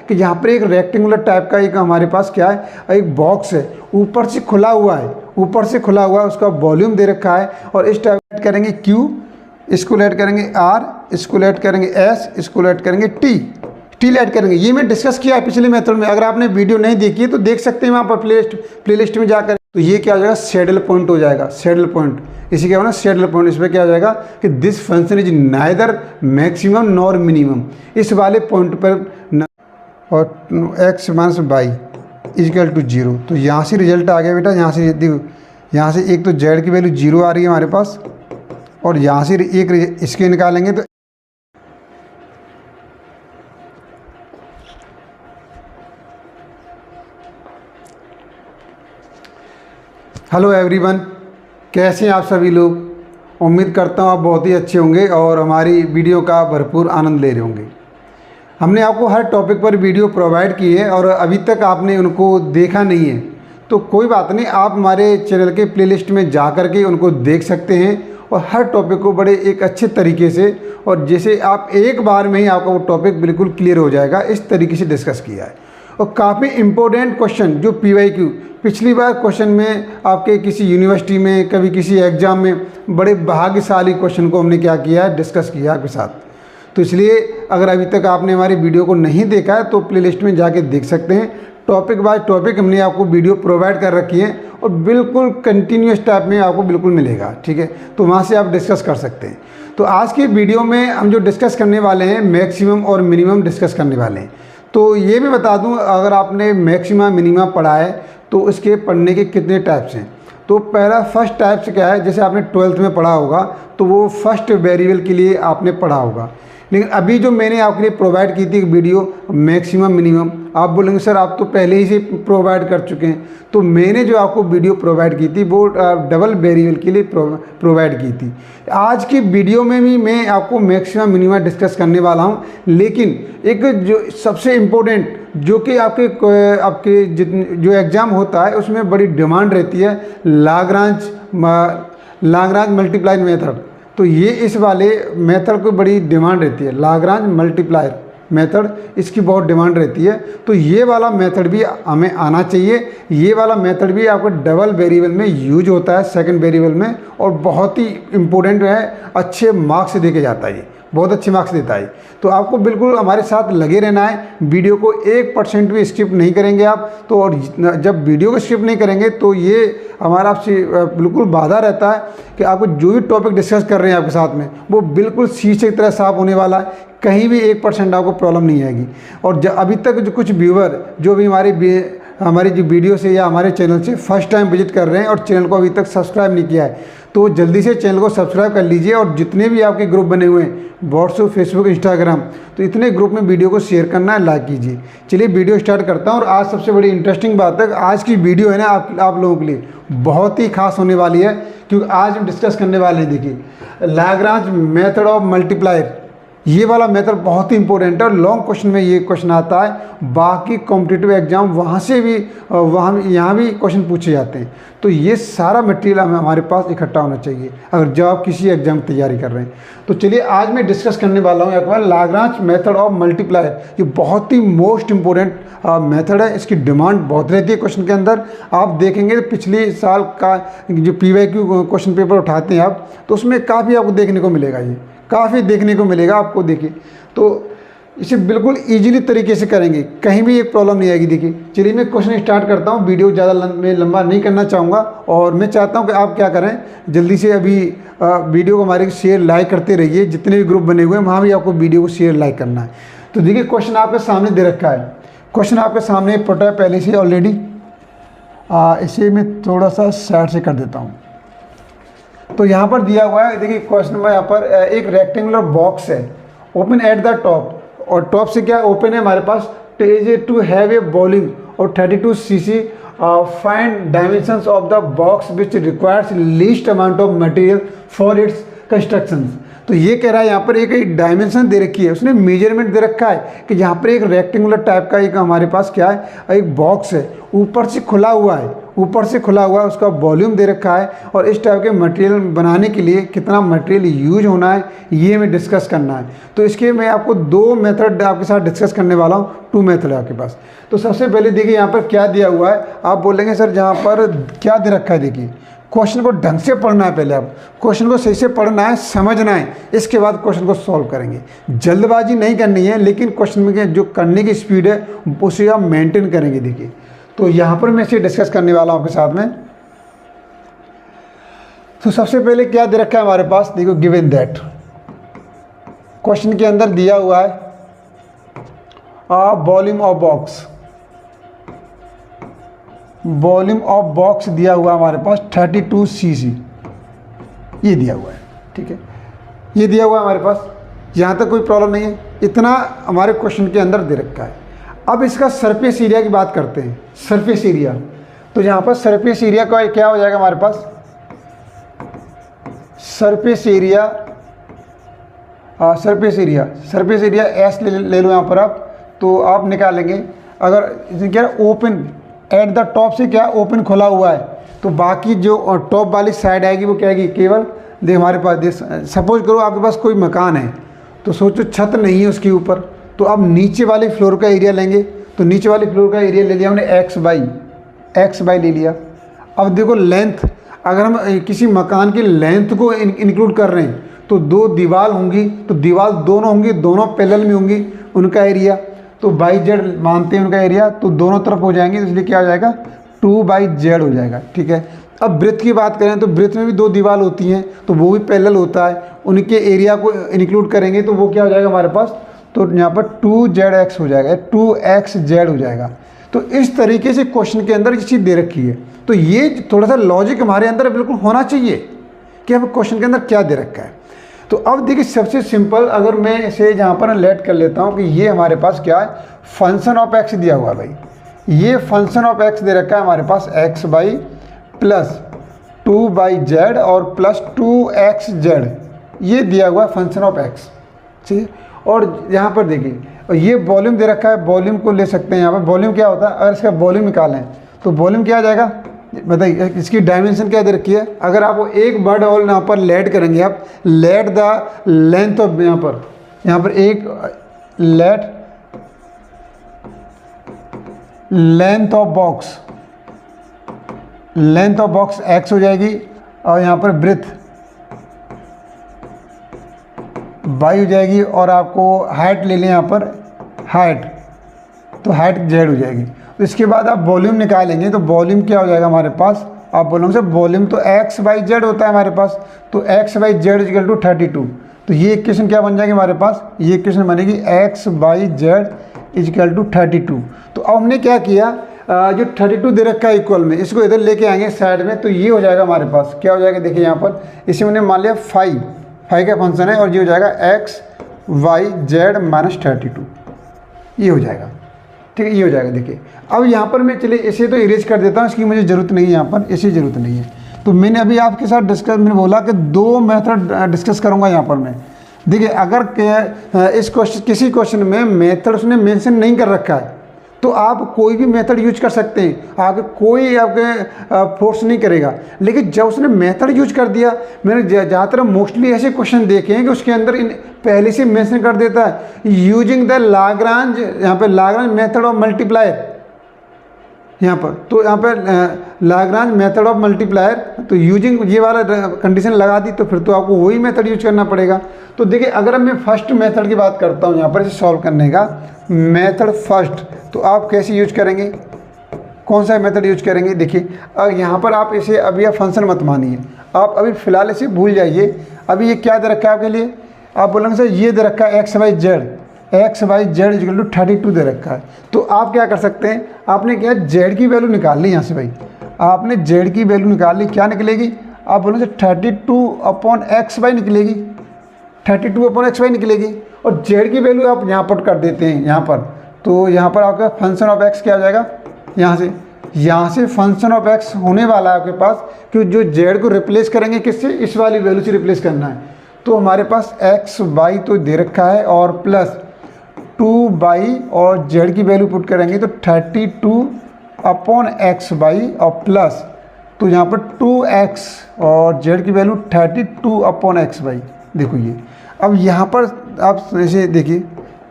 कि यहाँ पर एक रेक्टेंगुलर टाइप का एक हमारे पास क्या है, एक बॉक्स है, ऊपर से खुला हुआ है, ऊपर से खुला हुआ है, उसका वॉल्यूम दे रखा है और इस टाइप ऐड करेंगे Q, इसको ऐड करेंगे R, इसको ऐड करेंगे S, इसको ऐड करेंगे T, स्टील ऐड करेंगे। ये मैं डिस्कस किया है पिछले मेथड में, अगर आपने वीडियो नहीं देखी है तो देख सकते हैं वहाँ पर प्लेलिस्ट में जाकर। तो ये क्या हो जाएगा, सैडल पॉइंट हो जाएगा, सैडल पॉइंट, इसी क्या होना सैडल पॉइंट। इसमें क्या हो जाएगा कि this function is neither maximum nor minimum, इस वाले पॉइंट पर और x minus y equal to 0। तो यहाँ से रिजल्ट आ गया बेटा, यहाँ से एक तो z की वैल्यू 0 आ रही है हमारे पास और यहाँ से एक इसके निकालेंगे तो हेलो एवरीवन, कैसे हैं आप सभी लोग। उम्मीद करता हूँ आप बहुत ही अच्छे होंगे और हमारी वीडियो का भरपूर आनंद ले रहे होंगे। हमने आपको हर टॉपिक पर वीडियो प्रोवाइड की है और अभी तक आपने उनको देखा नहीं है तो कोई बात नहीं, आप हमारे चैनल के प्लेलिस्ट में जा कर के उनको देख सकते हैं और हर टॉपिक को बड़े एक अच्छे तरीके से और जैसे आप एक बार में ही आपका वो टॉपिक बिल्कुल क्लियर हो जाएगा, इस तरीके से डिस्कस किया है। और काफ़ी इम्पोर्टेंट क्वेश्चन जो PYQ पिछली बार क्वेश्चन में आपके किसी यूनिवर्सिटी में कभी किसी एग्ज़ाम में बड़े भाग्यशाली क्वेश्चन को हमने क्या किया है, डिस्कस किया आपके साथ। तो इसलिए अगर अभी तक आपने हमारी वीडियो को नहीं देखा है तो प्लेलिस्ट में जाके देख सकते हैं। टॉपिक बाय टॉपिक हमने आपको वीडियो प्रोवाइड कर रखी है और बिल्कुल कंटिन्यूस टाइप में आपको बिल्कुल मिलेगा, ठीक है। तो वहाँ से आप डिस्कस कर सकते हैं। तो आज की वीडियो में हम जो डिस्कस करने वाले हैं मैक्सिमम और मिनिमम डिस्कस करने वाले हैं। तो ये मैं बता दूं, अगर आपने मैक्सिमम मिनिमम पढ़ा है तो इसके पढ़ने के कितने टाइप्स हैं। तो पहला फर्स्ट टाइप से क्या है, जैसे आपने 12th में पढ़ा होगा तो वो फर्स्ट वेरिएबल के लिए आपने पढ़ा होगा। लेकिन अभी जो मैंने आपके लिए प्रोवाइड की थी वीडियो मैक्सिमम मिनिमम, आप बोलेंगे सर आप तो पहले ही से प्रोवाइड कर चुके हैं। तो मैंने जो आपको वीडियो प्रोवाइड की थी वो डबल वेरिएबल के लिए प्रोवाइड की थी। आज की वीडियो में भी मैं आपको मैक्सिमम मिनिमम डिस्कस करने वाला हूं, लेकिन एक जो सबसे इम्पोर्टेंट जो कि आपके जो एग्ज़ाम होता है उसमें बड़ी डिमांड रहती है, लाग्रांज मल्टीप्लायर मेथड। तो ये इस वाले मेथड को बड़ी डिमांड रहती है, लाग्रांज मल्टीप्लायर मेथड, इसकी बहुत डिमांड रहती है। तो ये वाला मेथड भी हमें आना चाहिए। ये वाला मेथड भी आपको डबल वेरिएबल में यूज होता है, सेकंड वेरिएबल में, और बहुत ही इम्पोर्टेंट है, अच्छे मार्क्स दे के जाता है, ये बहुत अच्छे मार्क्स देता है। तो आपको बिल्कुल हमारे साथ लगे रहना है, वीडियो को 1% भी स्किप नहीं करेंगे आप। तो और जब वीडियो को स्किप नहीं करेंगे तो ये हमारा आपसे बिल्कुल वादा रहता है कि आपको जो भी टॉपिक डिस्कस कर रहे हैं आपके साथ में वो बिल्कुल शीशे की तरह साफ होने वाला है, कहीं भी 1% आपको प्रॉब्लम नहीं आएगी। और अभी तक जो कुछ व्यूअर जो भी हमारी जो वीडियो से या हमारे चैनल से फर्स्ट टाइम विजिट कर रहे हैं और चैनल को अभी तक सब्सक्राइब नहीं किया है तो जल्दी से चैनल को सब्सक्राइब कर लीजिए। और जितने भी आपके ग्रुप बने हुए हैं व्हाट्सएप, फेसबुक, इंस्टाग्राम, तो इतने ग्रुप में वीडियो को शेयर करना है, लाइक कीजिए। चलिए वीडियो स्टार्ट करता हूँ। और आज सबसे बड़ी इंटरेस्टिंग बात है, आज की वीडियो है ना आप लोगों के लिए बहुत ही खास होने वाली है, क्योंकि आज हम डिस्कस करने वाले हैं, देखिए लाग्रांज मेथड ऑफ मल्टीप्लायर। ये वाला मेथड बहुत ही इंपॉर्टेंट है और लॉन्ग क्वेश्चन में ये क्वेश्चन आता है। बाकी कॉम्पिटिटिव एग्जाम वहाँ से भी यहाँ भी क्वेश्चन पूछे जाते हैं। तो ये सारा मटेरियल हमारे पास इकट्ठा होना चाहिए अगर जब आप किसी एग्जाम की तैयारी कर रहे हैं। तो चलिए आज मैं डिस्कस करने वाला हूँ एक बार लाग्रांज मेथड ऑफ मल्टीप्लायर। ये बहुत ही मोस्ट इंपॉर्टेंट मेथड है, इसकी डिमांड बहुत रहती है क्वेश्चन के अंदर। आप देखेंगे पिछले साल का जो PYQ क्वेश्चन पेपर उठाते हैं आप, तो उसमें काफ़ी आपको देखने को मिलेगा, ये काफ़ी देखने को मिलेगा आपको। देखिए तो इसे बिल्कुल इजीली तरीके से करेंगे, कहीं भी एक प्रॉब्लम नहीं आएगी। देखिए चलिए मैं क्वेश्चन स्टार्ट करता हूँ। वीडियो ज़्यादा मैं लंबा नहीं करना चाहूँगा और मैं चाहता हूँ कि आप क्या करें, जल्दी से अभी वीडियो को हमारे शेयर लाइक करते रहिए। जितने भी ग्रुप बने हुए हैं वहाँ भी आपको वीडियो को शेयर लाइक करना है। तो देखिए क्वेश्चन आपके सामने दे रखा है, क्वेश्चन आपके सामने पता है पहले से ऑलरेडी। इसे मैं थोड़ा सा साइड से कर देता हूँ। तो यहाँ पर दिया हुआ है, देखिए क्वेश्चन में यहाँ पर एक रेक्टेंगुलर बॉक्स है, ओपन एट द टॉप, और टॉप से क्या ओपन है हमारे पास, टू हैव ए वॉल्यूम और 32 cc। Find dimensions of the box which requires least amount of material for its construction. तो ये कह रहा है यहाँ पर एक डायमेंशन दे रखी है, उसने मेजरमेंट दे रखा है कि यहाँ पर एक रेक्टेंगुलर टाइप का एक हमारे पास क्या है, एक बॉक्स है, ऊपर से खुला हुआ है, ऊपर से खुला हुआ है, उसका वॉल्यूम दे रखा है, और इस टाइप के मटेरियल बनाने के लिए कितना मटेरियल यूज होना है ये मैं डिस्कस करना है। तो इसके मैं आपको 2 मेथड आपके साथ डिस्कस करने वाला हूँ, 2 मेथड है आपके पास। तो सबसे पहले देखिए यहाँ पर क्या दिया हुआ है। आप बोलेंगे सर जहाँ पर क्या दे रखा है, देखिए क्वेश्चन को ढंग से पढ़ना है, पहले आप क्वेश्चन को सही से पढ़ना है, समझना है, इसके बाद क्वेश्चन को सॉल्व करेंगे। जल्दबाजी नहीं करनी है, लेकिन क्वेश्चन में जो करने की स्पीड है उसे आप मेंटेन करेंगे। देखिए तो यहाँ पर मैं इसे डिस्कस करने वाला हूँ आपके साथ में। तो सबसे पहले क्या दे रखा है हमारे पास, देखो गिवन दैट क्वेश्चन के अंदर दिया हुआ है volume of box, volume of box दिया हुआ हमारे पास 32 cc, ये दिया हुआ है, ठीक है, ये दिया हुआ है हमारे पास। यहाँ तक कोई प्रॉब्लम नहीं है, इतना हमारे क्वेश्चन के अंदर दे रखा है। अब इसका सरफेस एरिया की बात करते हैं, सरफेस एरिया। तो यहाँ पर सरफेस एरिया का क्या हो जाएगा हमारे पास, surface area surface area S ले लो यहाँ पर आप, तो आप निकालेंगे। अगर क्या ओपन एट द टॉप से क्या ओपन खुला हुआ है, तो बाकी जो टॉप वाली साइड आएगी वो क्या आएगी, केवल देख हमारे पास देख, सपोज करो आपके पास कोई मकान है, तो सोचो छत नहीं है उसके ऊपर, तो अब नीचे वाले फ्लोर का एरिया लेंगे। तो नीचे वाले फ्लोर का एरिया ले लिया हमने एक्स बाई ले लिया। अब देखो लेंथ, अगर हम किसी मकान की लेंथ को इंक्लूड कर रहे हैं तो 2 दीवार होंगी, तो दीवार दोनों होंगी, दोनों पैरेलल में होंगी, उनका एरिया तो बाई जेड मानते हैं उनका एरिया, तो दोनों तरफ हो जाएंगे, तो इसलिए क्या हो जाएगा 2/z हो जाएगा, ठीक है। अब ब्रेथ की बात करें तो ब्रेथ में भी 2 दीवार होती हैं, तो वो भी पैरेलल होता है, उनके एरिया को इंक्लूड करेंगे तो वो क्या हो जाएगा हमारे पास, तो यहाँ पर 2zx हो जाएगा, 2xz हो जाएगा। तो इस तरीके से क्वेश्चन के अंदर ये चीज़ दे रखी है। तो ये थोड़ा सा लॉजिक हमारे अंदर बिल्कुल होना चाहिए कि अब क्वेश्चन के अंदर क्या दे रखा है। तो अब देखिए सबसे सिंपल, अगर मैं इसे यहाँ पर लेट कर लेता हूँ कि ये हमारे पास क्या है, फंक्शन ऑफ एक्स दिया हुआ है भाई, ये फंक्शन ऑफ एक्स दे रखा है हमारे पास एक्स बाई प्लस 2/z और प्लस 2xz, ये दिया हुआ है फंक्शन ऑफ एक्स, ठीक है। और यहाँ पर देखिए ये वॉल्यूम दे रखा है, वॉल्यूम को ले सकते हैं यहाँ पर। वॉल्यूम क्या होता है, अगर इसका वॉल्यूम निकालें तो वॉल्यूम क्या आ जाएगा, बताइए इसकी डायमेंशन क्या दे रखी है। अगर आप एक वर्ड और यहाँ पर लेट करेंगे, आप लेट द लेंथ ऑफ, यहाँ पर एक late length of box x हो जाएगी, और यहाँ पर ब्रेथ वाई हो जाएगी, और आपको हाइट ले लें यहाँ पर हाइट, तो हाइट जेड हो जाएगी। तो इसके बाद आप वॉल्यूम निकालेंगे तो वॉल्यूम क्या हो जाएगा हमारे पास, आप बोलोगे सर वॉल्यूम तो x/z होता है हमारे पास, तो x/z इक्वल टू 32। तो ये इक्वेशन क्या बन जाएगी हमारे पास, ये इक्वेशन बनेगी x/z इक्वल टू 32। तो अब हमने क्या किया, जो 32 दे रखा है इक्वल में, इसको इधर लेके आएंगे साइड में, तो ये हो जाएगा हमारे पास, क्या हो जाएगा देखिए यहाँ पर, इसे मैंने मान लिया फाई का फंक्शन है, और ये हो जाएगा x/z माइनस 32, ये हो जाएगा, ठीक है, ये हो जाएगा। देखिए अब यहाँ पर मैं चलिए इसे तो इरेज कर देता हूँ, इसकी मुझे ज़रूरत नहीं है, यहाँ पर इसी ज़रूरत नहीं है। तो मैंने अभी आपके साथ मैंने बोला कि 2 मेथड डिस्कस करूँगा यहाँ पर मैं। देखिए अगर इस किसी क्वेश्चन में मेथड उसने मेंशन नहीं कर रखा है, तो आप कोई भी मेथड यूज कर सकते हैं, आगे कोई आपके फोर्स नहीं करेगा। लेकिन जब उसने मेथड यूज कर दिया, मैंने ज़्यादातर मोस्टली ऐसे क्वेश्चन देखे हैं कि उसके अंदर पहले से मेंशन कर देता है यूजिंग द लाग्रांज, यहाँ पे लाग्रांज मेथड ऑफ मल्टीप्लायर, यहाँ पर तो यहाँ पर लाग्रांज मेथड ऑफ मल्टीप्लायर, तो यूजिंग ये वाला कंडीशन लगा दी, तो फिर तो आपको वही मेथड यूज करना पड़ेगा। तो देखिए अगर मैं फर्स्ट मेथड की बात करता हूँ यहाँ पर इसे सॉल्व करने का, मेथड फर्स्ट, तो आप कैसे यूज करेंगे, कौन सा मेथड यूज करेंगे। देखिए यहाँ पर आप इसे अभी आप फंक्शन मत मानिए, आप अभी फ़िलहाल इसे भूल जाइए। अभी ये क्या दे रखा है आपके लिए, आप बोलेंगे सर ये दे रखा है x/z इक्वल टू 32 दे रखा है। तो आप क्या कर सकते हैं, आपने क्या z की वैल्यू निकाल ली यहाँ से भाई, आपने z की वैल्यू निकाल ली, क्या निकलेगी, आप बोलेंगे 32/xy निकलेगी, 32/xy निकलेगी, और z की वैल्यू आप यहाँ पुट कर देते हैं यहाँ पर, तो यहाँ पर आपका फंक्शन ऑफ x क्या हो जाएगा, यहाँ से फंक्शन ऑफ x होने वाला है आपके पास, कि जो z को रिप्लेस करेंगे किससे, इस वाली वैल्यू से रिप्लेस करना है। तो हमारे पास x/y तो दे रखा है, और प्लस 2/, और z की वैल्यू पुट करेंगे तो 32 अपॉन एक्स बाई और प्लस, तो यहाँ पर 2x और z की वैल्यू 32 अपॉन एक्स बाई। देखो ये अब यहाँ पर आप ऐसे देखिए,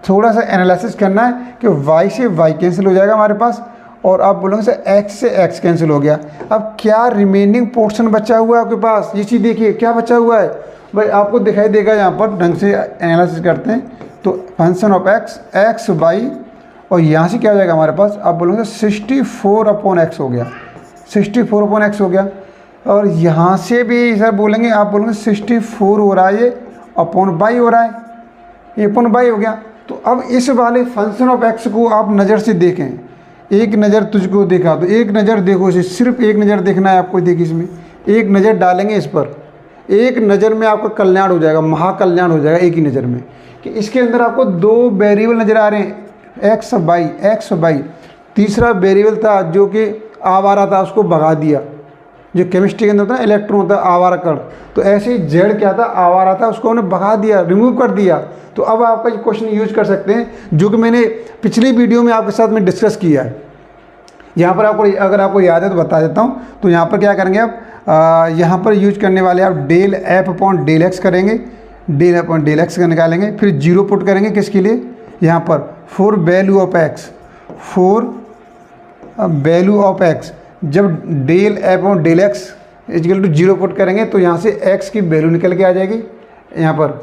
थोड़ा सा एनालिसिस करना है कि y से y कैंसिल हो जाएगा हमारे पास, और आप बोलोगे सर x से x कैंसिल हो गया। अब क्या रिमेनिंग पोर्शन बचा हुआ है आपके पास, ये चीज़ देखिए क्या बचा हुआ है भाई, आपको दिखाई देगा। यहाँ पर ढंग से एनालिसिस करते हैं तो फंक्शन ऑफ x बाई, और यहाँ से क्या हो जाएगा हमारे पास, आप बोलोगे 64 अपॉन एक्स हो गया, 64 अपॉन एक्स हो गया। और यहाँ से भी सर बोलेंगे, आप बोलेंगे 64 हो रहा है, ये अपॉन बाई हो रहा है, ये अपॉन बाई हो गया। तो अब इस वाले फंक्शन ऑफ एक्स को आप नज़र से देखें, एक नज़र तुझको देखा तो एक नज़र देखो इसे, सिर्फ एक नज़र देखना है आपको। देखिए इसमें एक नज़र डालेंगे इस पर, एक नज़र में आपका कल्याण हो जाएगा, महाकल्याण हो जाएगा एक ही नज़र में, कि इसके अंदर आपको दो वेरिएबल नज़र आ रहे हैं, एक्स बाई। तीसरा वेरिएबल था जो कि आवारा था, उसको भगा दिया। जो केमिस्ट्री के अंदर होता है इलेक्ट्रॉन होता है आवारा कण, तो ऐसे ही जेड क्या था, आवारा था, उसको उन्होंने भगा दिया, रिमूव कर दिया। तो अब आपका ये क्वेश्चन यूज कर सकते हैं जो कि मैंने पिछली वीडियो में आपके साथ में डिस्कस किया है। यहाँ पर आपको अगर आपको याद है तो बता देता हूँ। तो यहाँ पर क्या करेंगे आप, यहाँ पर यूज करने वाले आप del f upon del x करेंगे, del f upon del x का निकालेंगे, फिर जीरो पुट करेंगे किसके लिए, यहाँ पर for value of x, for value of x. जब del f upon del x equal to zero put करेंगे तो यहाँ से एक्स की वैल्यू निकल के आ जाएगी। यहाँ पर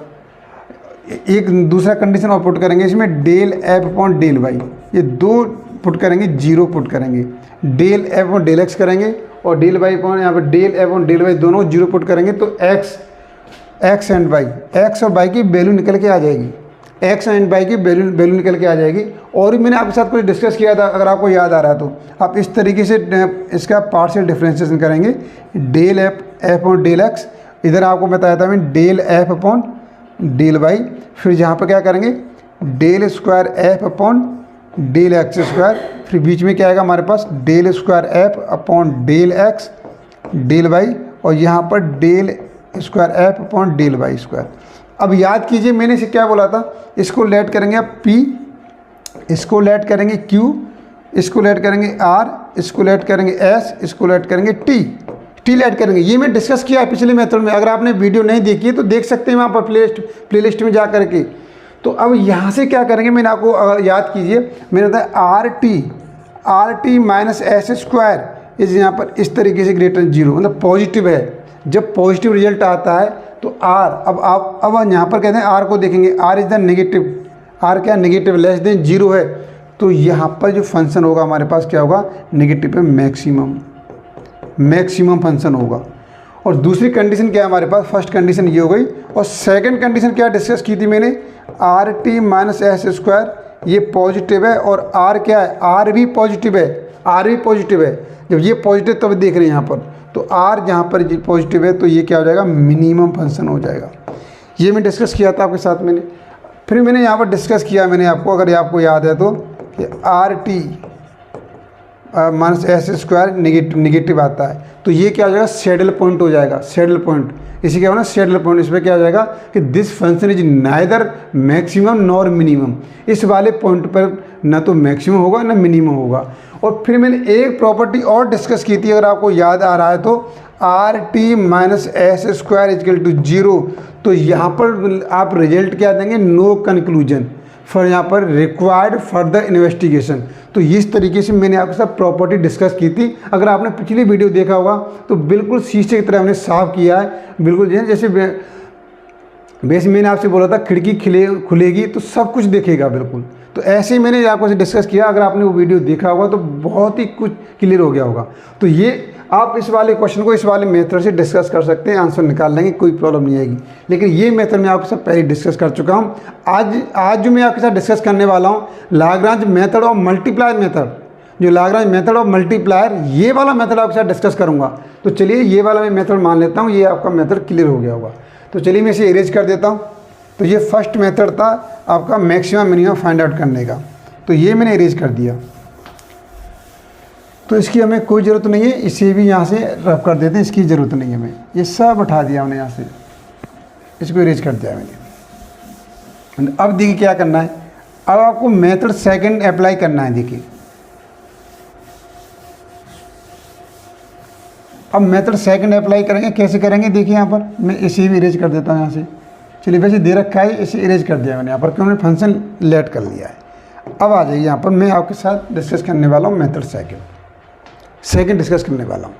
एक दूसरा कंडीशन और पुट करेंगे इसमें, del f upon del y, ये दो पुट करेंगे, जीरो पुट करेंगे, del f upon del x करेंगे और डेल वाई अपॉन यहाँ पर del f upon del y दोनों जीरो पुट करेंगे तो एक्स एंड वाई, एक्स और वाई की वैल्यू निकल के आ जाएगी, एक्स एंड वाई की वैल्यू निकल के आ जाएगी। और भी मैंने आपके साथ कुछ डिस्कस किया था, अगर आपको याद आ रहा है तो आप इस तरीके से इसका पार्शियल डिफरेंशिएशन करेंगे, del f upon del x, इधर आपको बताया था मैं del f upon del y, फिर यहाँ पर क्या करेंगे del square f upon del x square, फिर बीच में क्या आएगा हमारे पास del square f upon del x del y, और यहाँ पर del square f upon del y square. अब याद कीजिए मैंने इसे क्या बोला था, इसको लेट करेंगे आप P, इसको लेट करेंगे Q, इसको लेट करेंगे R, इसको लेट करेंगे S, इसको लेट करेंगे T लेट करेंगे। ये मैं डिस्कस किया है पिछले मेथड में, अगर आपने वीडियो नहीं देखी है तो देख सकते हैं वहाँ पर प्लेलिस्ट में जा करके। तो अब यहाँ से क्या करेंगे, मैंने आपको याद कीजिए, मैंने बताया are t minus s square इस यहाँ पर इस तरीके से ग्रेटर जीरो, मतलब पॉजिटिव है। जब पॉजिटिव रिजल्ट आता है तो आर, अब यहाँ पर कहते हैं आर को देखेंगे, r is the negative, r क्या नेगेटिव लेस देन जीरो है, तो यहाँ पर जो फंक्शन होगा हमारे पास क्या होगा, नेगेटिव पे मैक्सिमम फंक्शन होगा। और दूसरी कंडीशन क्या है हमारे पास, फर्स्ट कंडीशन ये हो गई, और सेकंड कंडीशन क्या डिस्कस की थी मैंने, are t minus s square ये पॉजिटिव है और आर क्या है, आर भी पॉजिटिव है, आर भी पॉजिटिव है। जब ये पॉजिटिव तब देख रहे हैं यहाँ पर, तो आर जहाँ पर पॉजिटिव है तो ये क्या हो जाएगा, मिनिमम फंक्शन हो जाएगा। ये मैं डिस्कस किया था आपके साथ मैंने। फिर मैंने यहाँ पर डिस्कस किया मैंने आपको, अगर आपको याद है तो, कि are t minus s square negative आता है तो ये क्या हो जाएगा, सैडल पॉइंट हो जाएगा, सैडल पॉइंट। इसी क्या होना, सैडल पॉइंट। इसमें क्या हो जाएगा कि this function is neither maximum nor minimum, इस वाले पॉइंट पर ना तो मैक्सिमम होगा ना मिनिमम होगा। और फिर मैंने एक प्रॉपर्टी और डिस्कस की थी, अगर आपको याद आ रहा है तो, r t minus s square equal to zero, तो यहाँ पर आप रिजल्ट क्या देंगे, नो कंक्लूजन, फिर यहाँ पर रिक्वायर्ड फर्दर इन्वेस्टिगेशन। तो इस तरीके से मैंने आपके साथ प्रॉपर्टी डिस्कस की थी। अगर आपने पिछली वीडियो देखा होगा तो बिल्कुल शीशे की तरह हमने साफ किया है, बिल्कुल जैसे वैसे मैंने आपसे बोला था खिड़की खुलेगी तो सब कुछ देखेगा बिल्कुल, तो ऐसे ही मैंने आपको डिस्कस किया। अगर आपने वो वीडियो देखा होगा तो बहुत ही कुछ क्लियर हो गया होगा। तो ये आप इस वाले क्वेश्चन को इस वाले मेथड से डिस्कस कर सकते हैं, आंसर निकाल लेंगे, कोई प्रॉब्लम नहीं आएगी। लेकिन ये मेथड मैं आपके साथ पहले डिस्कस कर चुका हूँ। आज जो मैं आपके साथ डिस्कस करने वाला हूँ, लाग्रांज मेथड और मल्टीप्लायर मेथड, जो लाग्रांज मेथड और मल्टीप्लायर, ये वाला मेथड आपके साथ डिस्कस करूँगा। तो चलिए ये वाला मैं मेथड मान लेता हूँ, ये आपका मेथड क्लियर हो गया होगा। तो चलिए मैं इसे इरेज कर देता हूँ। तो ये फर्स्ट मेथड था आपका मैक्सिमम मिनिमम फाइंड आउट करने का, तो ये मैंने इरेज कर दिया। तो इसकी हमें कोई ज़रूरत नहीं है, इसे भी यहाँ से रफ कर देते हैं, इसकी ज़रूरत नहीं है हमें। ये सब उठा दिया हमने यहाँ से, इसको इरेज कर दिया मैंने। अब देखिए क्या करना है, अब आपको मेथड सेकंड अप्लाई करना है। देखिए अब मेथड सेकंड अप्लाई करेंगे, कैसे करेंगे देखिए यहाँ पर मैं इसे भी इरेज कर देता हूँ यहाँ से। चलिए वैसे दे रखा है, इसे इरेज कर दिया मैंने यहाँ पर, क्यों मैंने फंक्शन लेट कर लिया है। अब आ जाइए यहाँ पर, मैं आपके साथ डिस्कस करने वाला हूँ मेथड सेकंड डिस्कस करने वाला हूँ।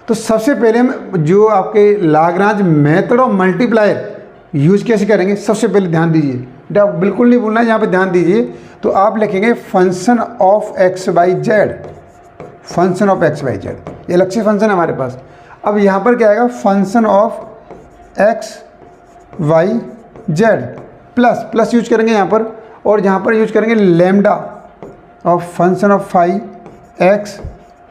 तो सबसे पहले हम जो आपके Lagrange method of multiplier use कैसे करेंगे, सबसे पहले ध्यान दीजिए बेटा, बिल्कुल नहीं भूलना है, यहाँ पे ध्यान दीजिए। तो आप लिखेंगे function of x y z, function of x y z, ये अलग से फंक्शन है हमारे पास। अब यहाँ पर क्या आएगा, function of x y z plus use करेंगे यहाँ पर, और यहाँ पर यूज करेंगे lambda of function of phi x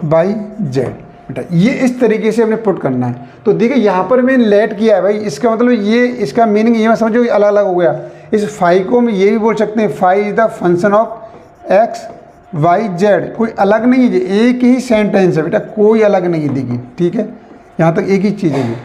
y z. बेटा ये इस तरीके से हमने पुट करना है। तो देखिए यहाँ पर मैंने लेट किया है भाई, इसका मतलब ये, इसका मीनिंग ये मैं समझो अलग अलग हो गया। इस फाई को हम ये भी बोल सकते हैं, phi is the function of x y z, कोई अलग नहीं है, एक ही सेंटेंस है बेटा, कोई अलग नहीं है। देखिए ठीक है, यहाँ तक एक ही चीज़ है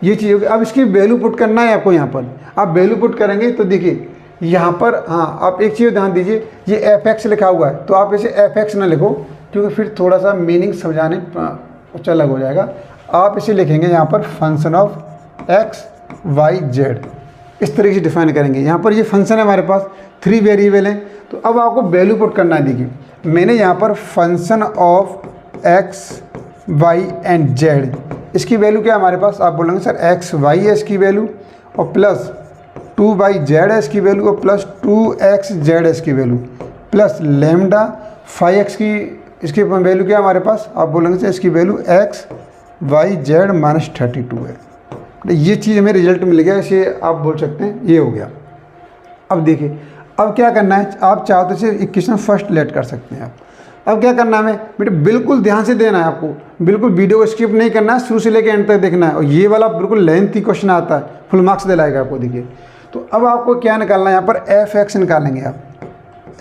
ये चीज़ होगी। अब इसकी वैल्यू पुट करना है आपको, यहाँ पर आप वैल्यू पुट करेंगे तो देखिए यहाँ पर, हाँ आप एक चीज़ ध्यान दीजिए, ये एफ एक्स लिखा हुआ है, तो आप इसे एफ एक्स ना लिखो, क्योंकि फिर थोड़ा सा मीनिंग समझाने कुछ अलग हो जाएगा। आप इसे लिखेंगे यहाँ पर function of x y z, इस तरीके से डिफाइन करेंगे। यहाँ पर ये फंक्शन है हमारे पास, 3 वेरिएबल हैं, तो अब आपको वैल्यू पुट करना है। देखिए मैंने यहाँ पर function of x y and z, इसकी वैल्यू क्या है हमारे पास, आप बोलेंगे सर एक्स वाई है इसकी वैल्यू, और प्लस 2 वाई जेड है इसकी वैल्यू, और प्लस 2x जेड है इसकी वैल्यू, प्लस लेमडा 5x की इसकी वैल्यू क्या है हमारे पास, आप बोलेंगे सर इसकी value x y z minus 32 है। ये चीज़ हमें रिजल्ट मिल गया, इसे आप बोल सकते हैं ये हो गया। अब देखिए अब क्या करना है, आप चाहो तो इसे इक्वेशन फर्स्ट लेट कर सकते हैं आप। अब क्या करना है हमें बेटे, बिल्कुल ध्यान से देना है आपको, बिल्कुल वीडियो को स्किप नहीं करना है, शुरू से लेकर एंड तक देखना है। और ये वाला बिल्कुल लेंथी क्वेश्चन आता है, फुल मार्क्स दिलाएगा आपको। देखिए तो अब आपको क्या निकालना है, यहाँ पर एफ एक्स निकालेंगे आप,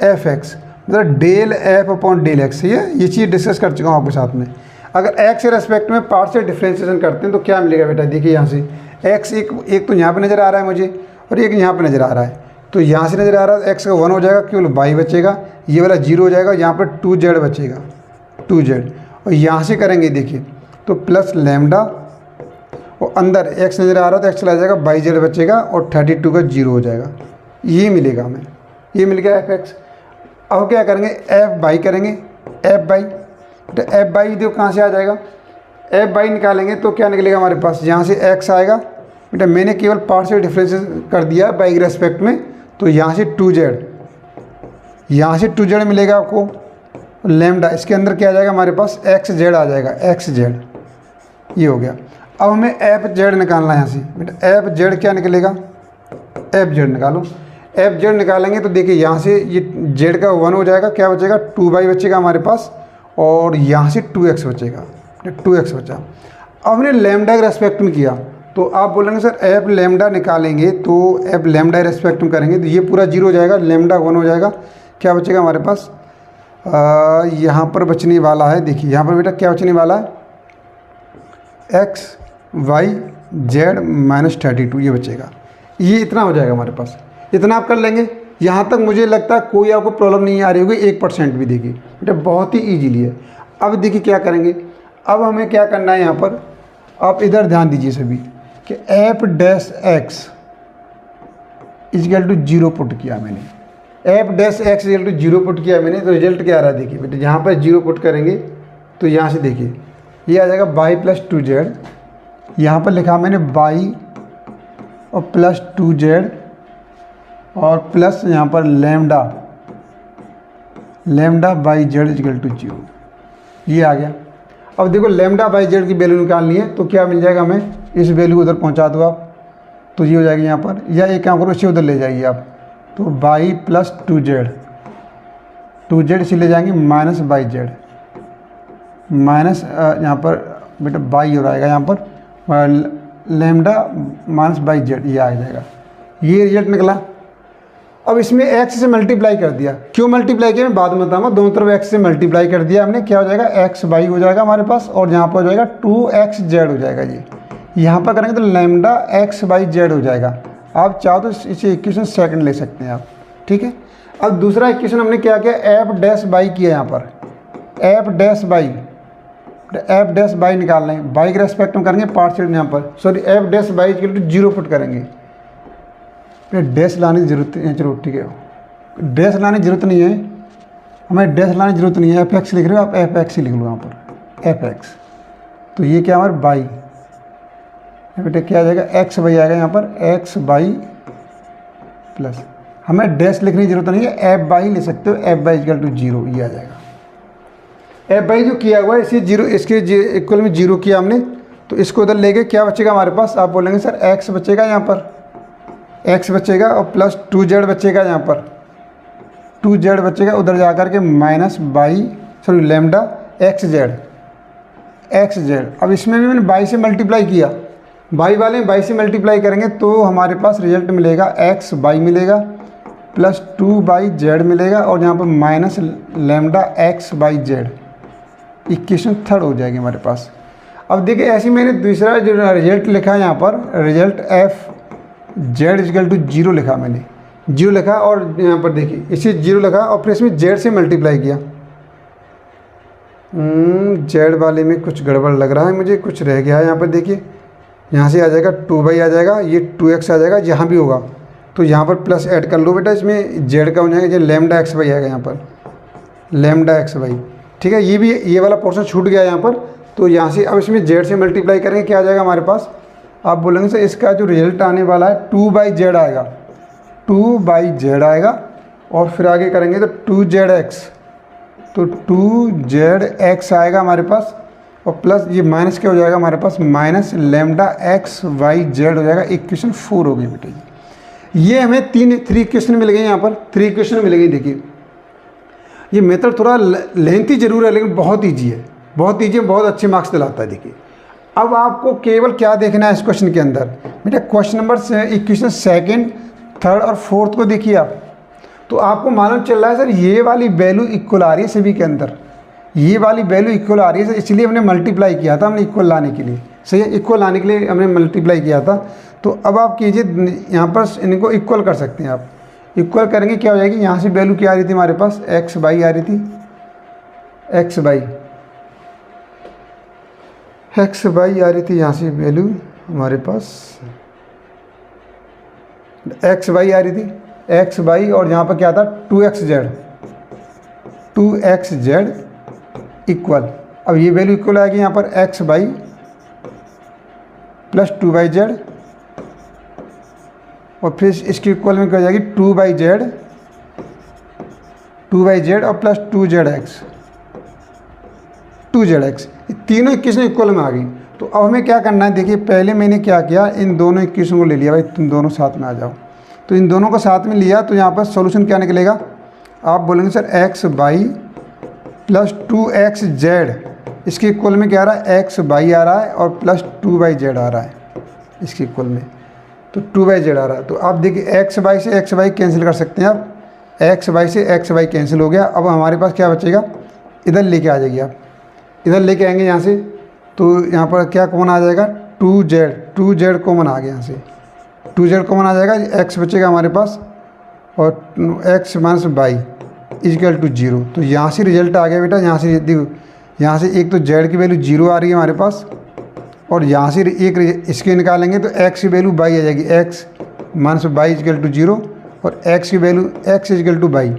एफ एक्स मतलब del f upon del x, ये चीज़ डिस्कस कर चुका हूँ आपके साथ में। अगर एक्स के रेस्पेक्ट में पार्शियल डिफ्रेंशिएशन करते हैं तो क्या मिलेगा बेटा, देखिए यहाँ से एक्स एक तो यहाँ पे नज़र आ रहा है मुझे, और एक यहाँ पे नज़र आ रहा है। तो यहाँ से नज़र आ रहा है एक्स का 1 हो जाएगा, केवल वाई बचेगा, ये वाला 0 हो जाएगा, यहाँ पर 2z बचेगा, 2z। और यहाँ से करेंगे देखिए तो प्लस लेमडा, और अंदर x नज़र आ रहा है तो x चला जाएगा, बाई जेड बचेगा, और 32 का 0 हो जाएगा। ये मिलेगा हमें, ये मिल गया एफ एक्स। अब क्या करेंगे, एफ बाई करेंगे, एफ बाई, तो एफ बाई देखो कहाँ से आ जाएगा, एफ बाई निकालेंगे तो क्या निकलेगा हमारे पास, यहाँ से x आएगा बेटा, मैंने केवल पार्शियल डिफरेंस कर दिया बाई के रेस्पेक्ट में, तो यहाँ से 2z, यहाँ से 2z मिलेगा आपको, लेमडा इसके अंदर क्या आ जाएगा हमारे पास, एक्स जेड आ जाएगा, एक्स जेड, ये हो गया। अब हमें एफ जेड निकालना है यहाँ से बेटा, एफ जेड क्या निकलेगा, एफ जेड निकालो। एफ जेड निकालेंगे तो देखिए यहाँ से ये जेड का 1 हो जाएगा, क्या बचेगा 2y बचेगा हमारे पास, और यहाँ से 2x बचेगा, 2x बचा। अब हमने लेमडा के रेस्पेक्ट में किया, तो आप बोलेंगे सर एफ लेमडा निकालेंगे तो एफ लेमडा रेस्पेक्ट में करेंगे तो ये पूरा 0 हो जाएगा, लेमडा 1 हो जाएगा, क्या बचेगा हमारे पास, यहाँ पर बचने वाला है, देखिए यहाँ पर बेटा क्या बचने वाला है, एक्स वाई जेड माइनस 32, ये बचेगा। ये इतना हो जाएगा हमारे पास, इतना आप कर लेंगे। यहाँ तक मुझे लगता है कोई आपको प्रॉब्लम नहीं आ रही होगी 1% भी। देखिए बेटा बहुत ही ईजीली है। अब देखिए क्या करेंगे, अब हमें क्या करना है यहाँ पर, आप इधर ध्यान दीजिए सभी कि f dash x equal to 0 put किया मैंने, f dash x equal to 0 put किया मैंने, तो रिजल्ट क्या आ रहा है देखिए बेटा, यहाँ पर 0 पुट करेंगे तो यहाँ से देखिए ये आ जाएगा बाई प्लस 2z, यहाँ पर लिखा मैंने बाई और प्लस 2z और प्लस यहाँ पर lambda, lambda y z equal to 0, ये आ गया। अब देखो लेमडा बाई जेड की वैल्यू निकालनी है तो क्या मिल जाएगा हमें, इस वैल्यू उधर पहुँचा दो आप, तो ये हो जाएगी यहाँ पर, या एक काम करो इसे उधर ले जाइए आप, तो बाई प्लस 2z इसे ले जाएंगे माइनस बाई जेड, माइनस यहाँ पर बेटा बाई हो आएगा, यहाँ पर लेमडा माइनस बाई जेड, ये आ जाएगा। ये रिजल्ट निकला। अब इसमें x से मल्टीप्लाई कर दिया, क्यों मल्टीप्लाई किया मैं बाद में बताऊंगा, दोनों तरफ x से मल्टीप्लाई कर दिया हमने, क्या हो जाएगा x बाई हो जाएगा हमारे पास, और यहाँ पर हो जाएगा 2x जेड हो जाएगा। ये यहाँ पर करेंगे तो लेमडा x बाई जेड हो जाएगा। आप चाहो तो इसे इक्वेशन सेकंड ले सकते हैं आप, ठीक है। अब दूसरा इक्वेशन हमने क्या किया, एफ डैश बाई किया, यहाँ पर F dash by F dash by निकाल लें, बाई के रेस्पेक्ट में करेंगे पार्शियल यहाँ पर, sorry f dash y equal to 0 put करेंगे। फिर डैश लाने की जरूरत नहीं है, चलो ठीक है, डैश लाने की जरूरत नहीं है, हमें डैश लाने की जरूरत नहीं है, एफ एक्स लिख रहे हो आप, एफ एक्स ही लिख लो यहाँ पर, एफ एक्स। तो ये क्या हमारा बाई, बेटे क्या आ जाएगा, एक्स बाई आएगा यहाँ पर, एक्स बाई प्लस, हमें डैश लिखने की जरूरत नहीं है, एफ बाई ले सकते हो, एफ बाई इक्वल टू 0, ये आ जाएगा। एफ बाई जो किया हुआ है इसे 0, इसके इक्वल में 0 किया हमने, तो इसको उधर लेके क्या बचेगा हमारे पास, आप बोलेंगे सर एक्स बचेगा यहाँ पर, एक्स बचेगा और प्लस 2z बचेगा यहाँ पर, 2z बचेगा, उधर जा कर के minus by sorry lambda x Z. अब इसमें भी मैंने बाई से मल्टीप्लाई किया, बाई वाले में बाई से मल्टीप्लाई करेंगे तो हमारे पास रिजल्ट मिलेगा एक्स बाई मिलेगा प्लस 2 बाई जेड मिलेगा, और यहाँ पर minus lambda x y Z, equation third हो जाएगी हमारे पास। अब देखिए ऐसे मैंने दूसरा जो रिजल्ट लिखा है यहाँ पर, result f z equal to 0 लिखा, मैंने 0 लिखा, और यहाँ पर देखिए इसे 0 लिखा और फिर इसमें जेड से मल्टीप्लाई किया। जेड वाले में कुछ गड़बड़ लग रहा है मुझे, कुछ रह गया है यहाँ पर, देखिए यहाँ से आ जाएगा 2 बाई आ जाएगा, ये 2x आ जाएगा, यहाँ भी होगा तो यहाँ पर प्लस ऐड कर लो बेटा, इसमें जेड का हो जाएगा, ये लेमडा एक्स बाई आएगा यहाँ पर, लेमडा एक्स बाई, ठीक है। ये वाला पोर्शन छूट गया यहाँ पर, तो यहाँ से अब इसमें जेड से मल्टीप्लाई करेंगे, क्या आ जाएगा हमारे पास, आप बोलेंगे सर इसका जो रिजल्ट आने वाला है 2 बाई जेड आएगा, 2 बाई जेड आएगा, और फिर आगे करेंगे तो 2zx, तो 2zx आएगा हमारे पास, और प्लस ये माइनस क्या हो जाएगा हमारे पास, minus lambda x y z हो जाएगा, इक्वेशन 4 हो गई बेटे जी। ये हमें 3 इक्वेशन मिल गई यहाँ पर, 3 इक्वेशन मिल गई। देखिए ये मेथड थोड़ा लेंथी जरूर है लेकिन बहुत ईजी है, बहुत ईजी है, बहुत अच्छे मार्क्स दिलाता है। देखिए अब आपको केवल क्या देखना है इस क्वेश्चन के अंदर, बेटा question number equation second, third और फोर्थ को देखिए आप, तो आपको मालूम चल रहा है सर ये वाली वैल्यू इक्वल आ रही है सभी के अंदर, ये वाली वैल्यू इक्वल आ रही है, इसलिए हमने मल्टीप्लाई किया था, हमने इक्वल लाने के लिए, सही है, इक्वल लाने के लिए हमने मल्टीप्लाई किया था। तो अब आप कीजिए यहाँ पर इनको इक्वल कर सकते हैं आप, इक्वल करेंगे क्या हो जाएगी, यहाँ से वैल्यू क्या आ रही थी हमारे पास, एक्स बाई आ रही थी, एक्स बाई आ रही थी, यहाँ से वैल्यू हमारे पास एक्स बाई आ रही थी, एक्स बाई, और यहाँ पर क्या था 2x जेड इक्वल, अब ये वैल्यू इक्वल आएगी यहाँ पर x by plus 2 by Z, और फिर इसकी इक्वल में क्या हो जाएगी 2 बाई जेड और प्लस 2zx, ये तीनों इक्वेशन इक्वल में आ गई। तो अब हमें क्या करना है, देखिए पहले मैंने क्या किया, इन दोनों इक्वेशन को ले लिया, भाई तुम दोनों साथ में आ जाओ, तो इन दोनों को साथ में लिया, तो यहाँ पर सॉल्यूशन क्या निकलेगा, आप बोलेंगे sir x by plus 2x Z, इसके इक्वल में क्या आ रहा है, एक्स बाई आ रहा है और प्लस 2 बाई जेड आ रहा है इसके इक्वल में, तो 2 बाई जेड आ रहा है। तो आप देखिए एक्स बाई से एक्स बाई कैंसिल कर सकते हैं आप, एक्स बाई से एक्स बाई कैंसिल हो गया। अब हमारे पास क्या बचेगा, इधर लेके आ जाइए आप, इधर लेके आएंगे यहाँ से, तो यहाँ पर क्या कॉमन आ जाएगा, 2z कॉमन आ गया, यहाँ से 2z कॉमन आ जाएगा, एक्स बचेगा हमारे पास और x minus y equal to 0। तो यहाँ से रिजल्ट आ गया बेटा, यहाँ से देखो, यहाँ से एक तो z की वैल्यू 0 आ रही है हमारे पास, और यहाँ से एक इसके निकालेंगे तो x की वैल्यू बाई आ जाएगी, x minus y equal to 0, और x की value x equal to y.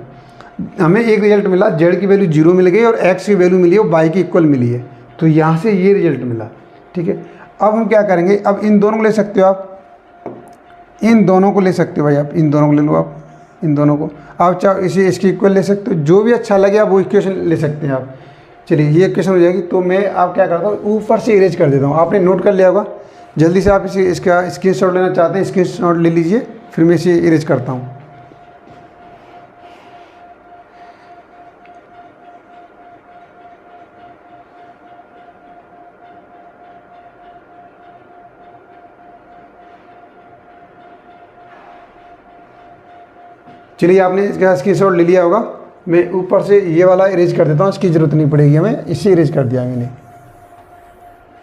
हमें एक रिजल्ट मिला, z की वैल्यू 0 मिल गई और x की वैल्यू मिली है वो बाई की इक्वल मिली है, तो यहाँ से ये रिजल्ट मिला, ठीक है। अब हम क्या करेंगे, अब इन दोनों को ले सकते हो आप, इन दोनों को ले सकते हो भाई आप, इन दोनों को ले लो आप, इन दोनों को आप चाहो इसी इसकी इक्वल ले सकते हो, जो भी अच्छा लगे आप वो इक्वेशन ले सकते हैं आप। चलिए ये इक्वेशन हो जाएगी, तो मैं आप क्या करता हूँ ऊपर से इरेज कर देता हूँ, आपने नोट कर लिया होगा, जल्दी से आप इसका स्क्रीनशॉट लेना चाहते हैं स्क्रीनशॉट ले लीजिए, फिर मैं इसे इरेज करता हूँ। चलिए आपने इसका स्क्रीनशॉट ले लिया होगा, मैं ऊपर से ये वाला इरेज कर देता हूँ, इसकी ज़रूरत नहीं पड़ेगी हमें, इसे इरेज कर दिया मैंने,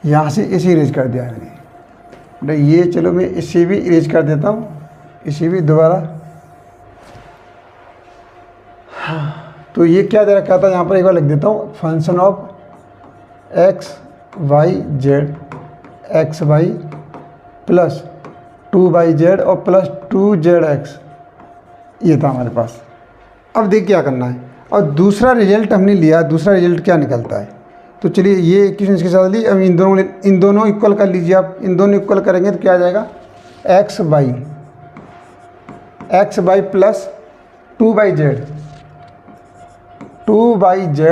यहाँ से इसे इरेज कर दिया मैंने, ये चलो मैं इसे भी इरेज कर देता हूँ, इसे भी दोबारा। हाँ तो ये क्या दे रखा था यहाँ पर, एक बार लिख देता हूँ, function of x y z x y plus 2yz और प्लस 2zx, ये था हमारे पास। अब देख क्या करना है, और दूसरा रिजल्ट हमने लिया, दूसरा रिजल्ट क्या निकलता है। तो चलिए ये इक्वेशन इसके साथ ली, अब इन दोनों इक्वल कर लीजिए आप। इन दोनों इक्वल करेंगे तो क्या आ जाएगा, एक्स बाई प्लस 2yz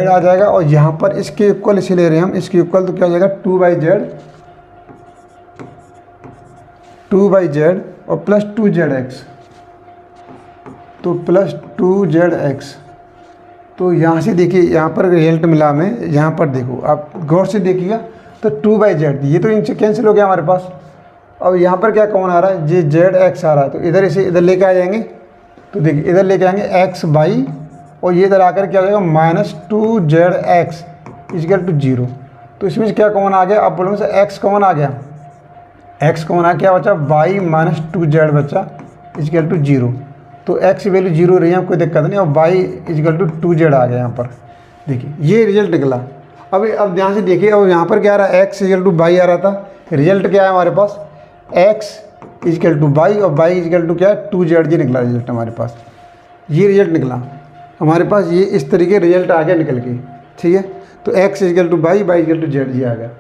आ जाएगा। और यहाँ पर इसके इक्वल इसे ले रहे हैं हम, इसके इक्वल तो क्या हो जाएगा 2yz और प्लस 2zx, तो प्लस 2zx। तो यहाँ से देखिए, यहाँ पर रिजल्ट मिला हमें, यहाँ पर देखो आप गौर से देखिएगा तो 2yz, ये तो इनसे कैंसिल हो गया हमारे पास। अब यहाँ पर क्या कौन आ रहा है, ये zx आ रहा है, तो इधर इसे इधर लेके आ जाएंगे। तो देखिए इधर लेके आएंगे एक्स बाई, और ये इधर आकर क्या हो जाएगा -2zx इक्वल टू 0। तो इसमें से क्या कॉमन आ गया, आप बोलोगे सर एक्स कॉमन आ गया, एक्स कॉमन आ क्या बचा, y -2z बचा इक्वल टू 0। तो x की वैल्यू 0 रही है, कोई दिक्कत नहीं, और y इक्वल टू 2z आ गया यहाँ पर। देखिए ये रिजल्ट निकला। अब ध्यान से देखिए, अब यहाँ पर क्या आ रहा है, x इक्वल टू y आ रहा था, रिजल्ट क्या है हमारे पास, x इक्वल टू y और y इक्वल टू क्या है 2z, ये निकला रिजल्ट हमारे पास। ये रिजल्ट निकला हमारे पास, ये इस तरीके रिजल्ट आ गया निकल के, ठीक है। तो x equal to y, y equal to z ये आ गया।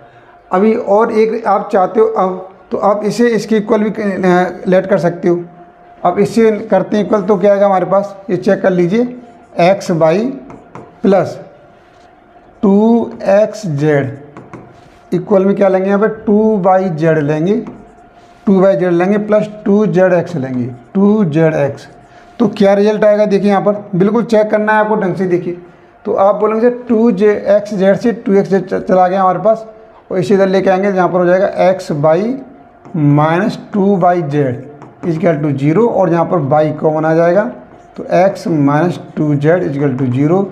अभी और एक आप चाहते हो, अब तो आप इसे इसके इक्वल भी लेट कर सकते हो। अब इससे करते हैं इक्वल, तो क्या आएगा हमारे पास, ये चेक कर लीजिए, x by plus 2xz equal में क्या लेंगे यहाँ पर 2yz लेंगे, 2yz लेंगे प्लस 2zx लेंगे, 2zx। तो क्या रिजल्ट आएगा देखिए यहाँ पर, बिल्कुल चेक करना है आपको ढंग से। देखिए तो आप बोलेंगे 2xz से 2xz चला गया हमारे पास, और इसी इधर लेके आएंगे, जहाँ पर हो जाएगा x y minus 2yz equal to 0, और यहाँ पर y कॉमन आ जाएगा, तो x minus 2z equal to 0।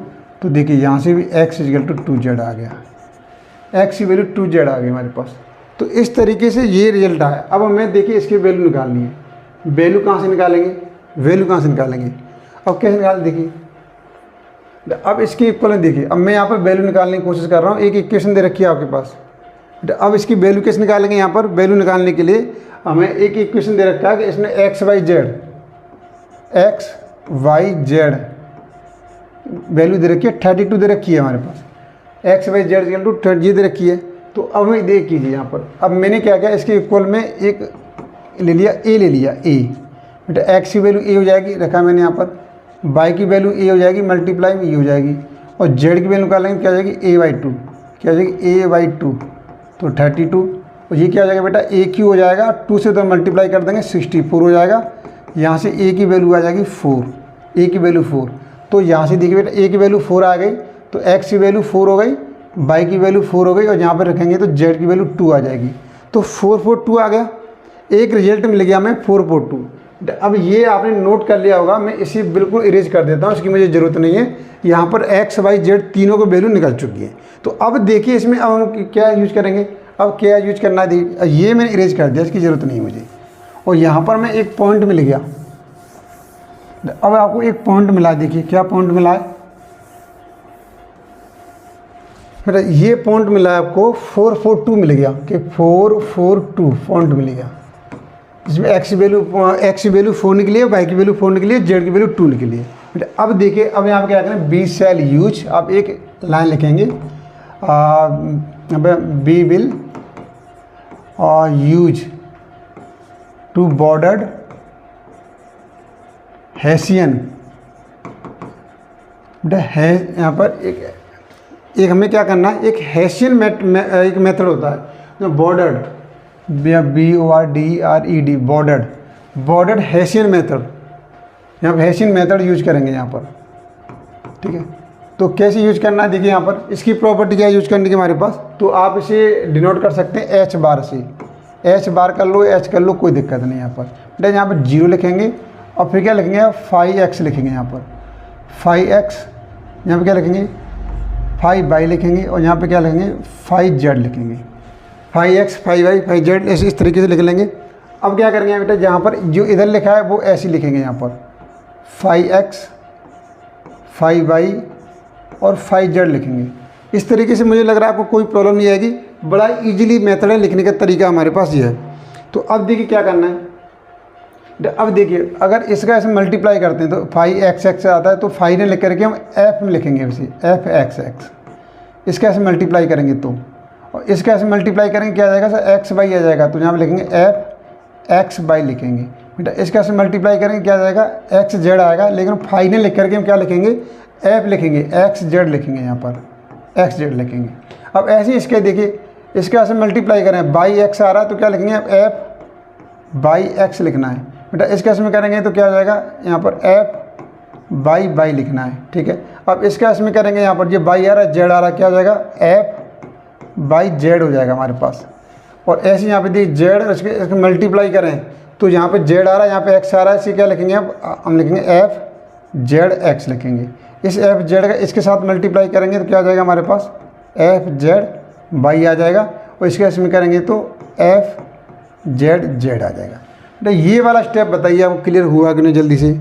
तो देखिए यहाँ से भी x इक्वल टू 2z आ गया, x की वैल्यू 2z आ गई हमारे पास। तो इस तरीके से ये रिजल्ट आया। अब हमें देखिए इसकी वैल्यू निकालनी है, वैल्यू कहाँ से निकालेंगे, वैल्यू कहाँ से निकालेंगे, अब कैसे निकाल, देखिए अब इसके इक्वल देखिए, अब मैं यहाँ पर वैल्यू निकालने की कोशिश कर रहा हूँ। एक इक्वेशन दे रखी है आपके पास, अब इसकी वैल्यू कैसे निकालेंगे, यहाँ पर वैल्यू निकालने के लिए हमें एक इक्वेशन दे रखा है कि इसमें एक्स वाई जेड वैल्यू दे रखी है, 32 दे रखी है हमारे पास, x y z equal to 30 दे रखी है। तो अब हमें देख कीजिए यहाँ पर, अब मैंने क्या किया, इसके इक्वल में एक ले लिया, ए ले लिया, ए बेटा एक्स की वैल्यू ए हो जाएगी, रखा मैंने यहाँ पर, वाई की वैल्यू ए हो जाएगी, मल्टीप्लाई में ए हो जाएगी, और जेड की वैल्यू निकालेंगे क्या हो जाएगी a/2, क्या हो जाएगी a/2, तो 32। और ये क्या हो जाएगा बेटा, ए क्यू हो जाएगा, 2 से तो मल्टीप्लाई कर देंगे 64 हो जाएगा। यहाँ से ए की वैल्यू आ जाएगी 4, ए की वैल्यू 4। तो यहाँ से देखिए बेटा ए की वैल्यू 4 आ गई, तो एक्स की वैल्यू 4 हो गई, वाई की वैल्यू 4 हो गई, और यहाँ पर रखेंगे तो जेड की वैल्यू 2 आ जाएगी। तो 442 आ गया, एक रिजल्ट मिल गया हमें 442। अब ये आपने नोट कर लिया होगा, मैं इसी बिल्कुल इरेज कर देता हूँ, इसकी मुझे ज़रूरत नहीं है। यहाँ पर एक्स वाई जेड तीनों को वैल्यू निकल चुकी है। तो अब देखिए इसमें अब हम क्या यूज करेंगे, अब क्या यूज करना है, ये मैंने इरेज कर दिया, इसकी ज़रूरत नहीं है मुझे। और यहाँ पर मैं एक पॉइंट मिल गया, अब आपको एक पॉइंट मिला, देखिए क्या पॉइंट मिला है बेटा, ये पॉइंट मिला है आपको 442 मिल गया, कि 442 पॉइंट मिल गया, जिसमें एक्स की वैल्यू 4 निकली है, वाई की वैल्यू 4 निकली है, जेड की वैल्यू 2 निकली है। बेटा अब देखिए, अब यहाँ पर क्या करें, बी शैल यूज, आप एक लाइन लिखेंगे, we will use to bordered Hessian. बेटा है यहाँ पर एक हमें क्या करना है, एक हेसियन एक मेथड होता है जो bordered, BORDERED bordered Hessian method, यहाँ पर हेसियन मेथड यूज करेंगे यहाँ पर, ठीक है। तो कैसे यूज करना है, देखिए यहाँ पर इसकी प्रॉपर्टी क्या यूज करने की हमारे पास, तो आप इसे डिनोट कर सकते हैं एच बार से, एच बार कर लो, एच कर लो, कोई दिक्कत नहीं। यहाँ पर बेटा यहाँ पर 0 लिखेंगे, और फिर क्या लिखेंगे, 5x लिखेंगे यहाँ पर, 5x, यहाँ पर क्या लिखेंगे 5y लिखेंगे, और यहाँ पे क्या लिखेंगे 5z लिखेंगे, 5x 5y 5z ऐसे इस तरीके से लिख लेंगे। अब क्या करेंगे बेटा, जहाँ पर जो इधर लिखा है वो ऐसे लिखेंगे, यहाँ पर 5x 5y और 5z लिखेंगे। इस तरीके से मुझे लग रहा है आपको कोई प्रॉब्लम नहीं आएगी। बड़ा इजीली मेथड है, लिखने का तरीका हमारे पास ये है। तो अब देखिए क्या करना है। अब देखिए अगर इसका ऐसे मल्टीप्लाई करते हैं तो 5x आता है, तो 5 ने लिख करके हम f में लिखेंगे, इसे f(x)। इसका ऐसे मल्टीप्लाई करेंगे तो, और इसका ऐसे मल्टीप्लाई करेंगे क्या आ जाएगा सर, x/y आ जाएगा, तो यहाँ पे लिखेंगे f(x/y) लिखेंगे बेटा। इसका ऐसे मल्टीप्लाई करेंगे क्या आ जाएगा, xz आएगा, लेकिन 5 ने लिख करके हम क्या लिखेंगे, f लिखेंगे, xz लिखेंगे, यहाँ पर xz लिखेंगे। अब ऐसे ही इसके देखिए, इसके ऐसे मल्टीप्लाई करें, x आ रहा है तो क्या लिखेंगे, f/x लिखना है बेटा। इस केस में करेंगे तो क्या हो जाएगा, यहाँ पर f/y लिखना है, ठीक है। अब इस केस में करेंगे, यहाँ पर ये y आ रहा है, z आ रहा है, क्या हो जाएगा, f/z हो जाएगा हमारे पास। और ऐसे यहाँ पे देखिए z, इसके मल्टीप्लाई करें तो यहाँ पे z आ रहा है, यहाँ पे x आ रहा है, इसे क्या लिखेंगे, अब हम लिखेंगे f(z)x लिखेंगे। इस f(z) का इसके साथ मल्टीप्लाई करेंगे तो क्या हो जाएगा हमारे पास, f(z)y आ जाएगा। और इसके केस में करेंगे तो f(z)z आ जाएगा। तो ये वाला स्टेप बताइए आपको क्लियर हुआ कि नहीं, जल्दी से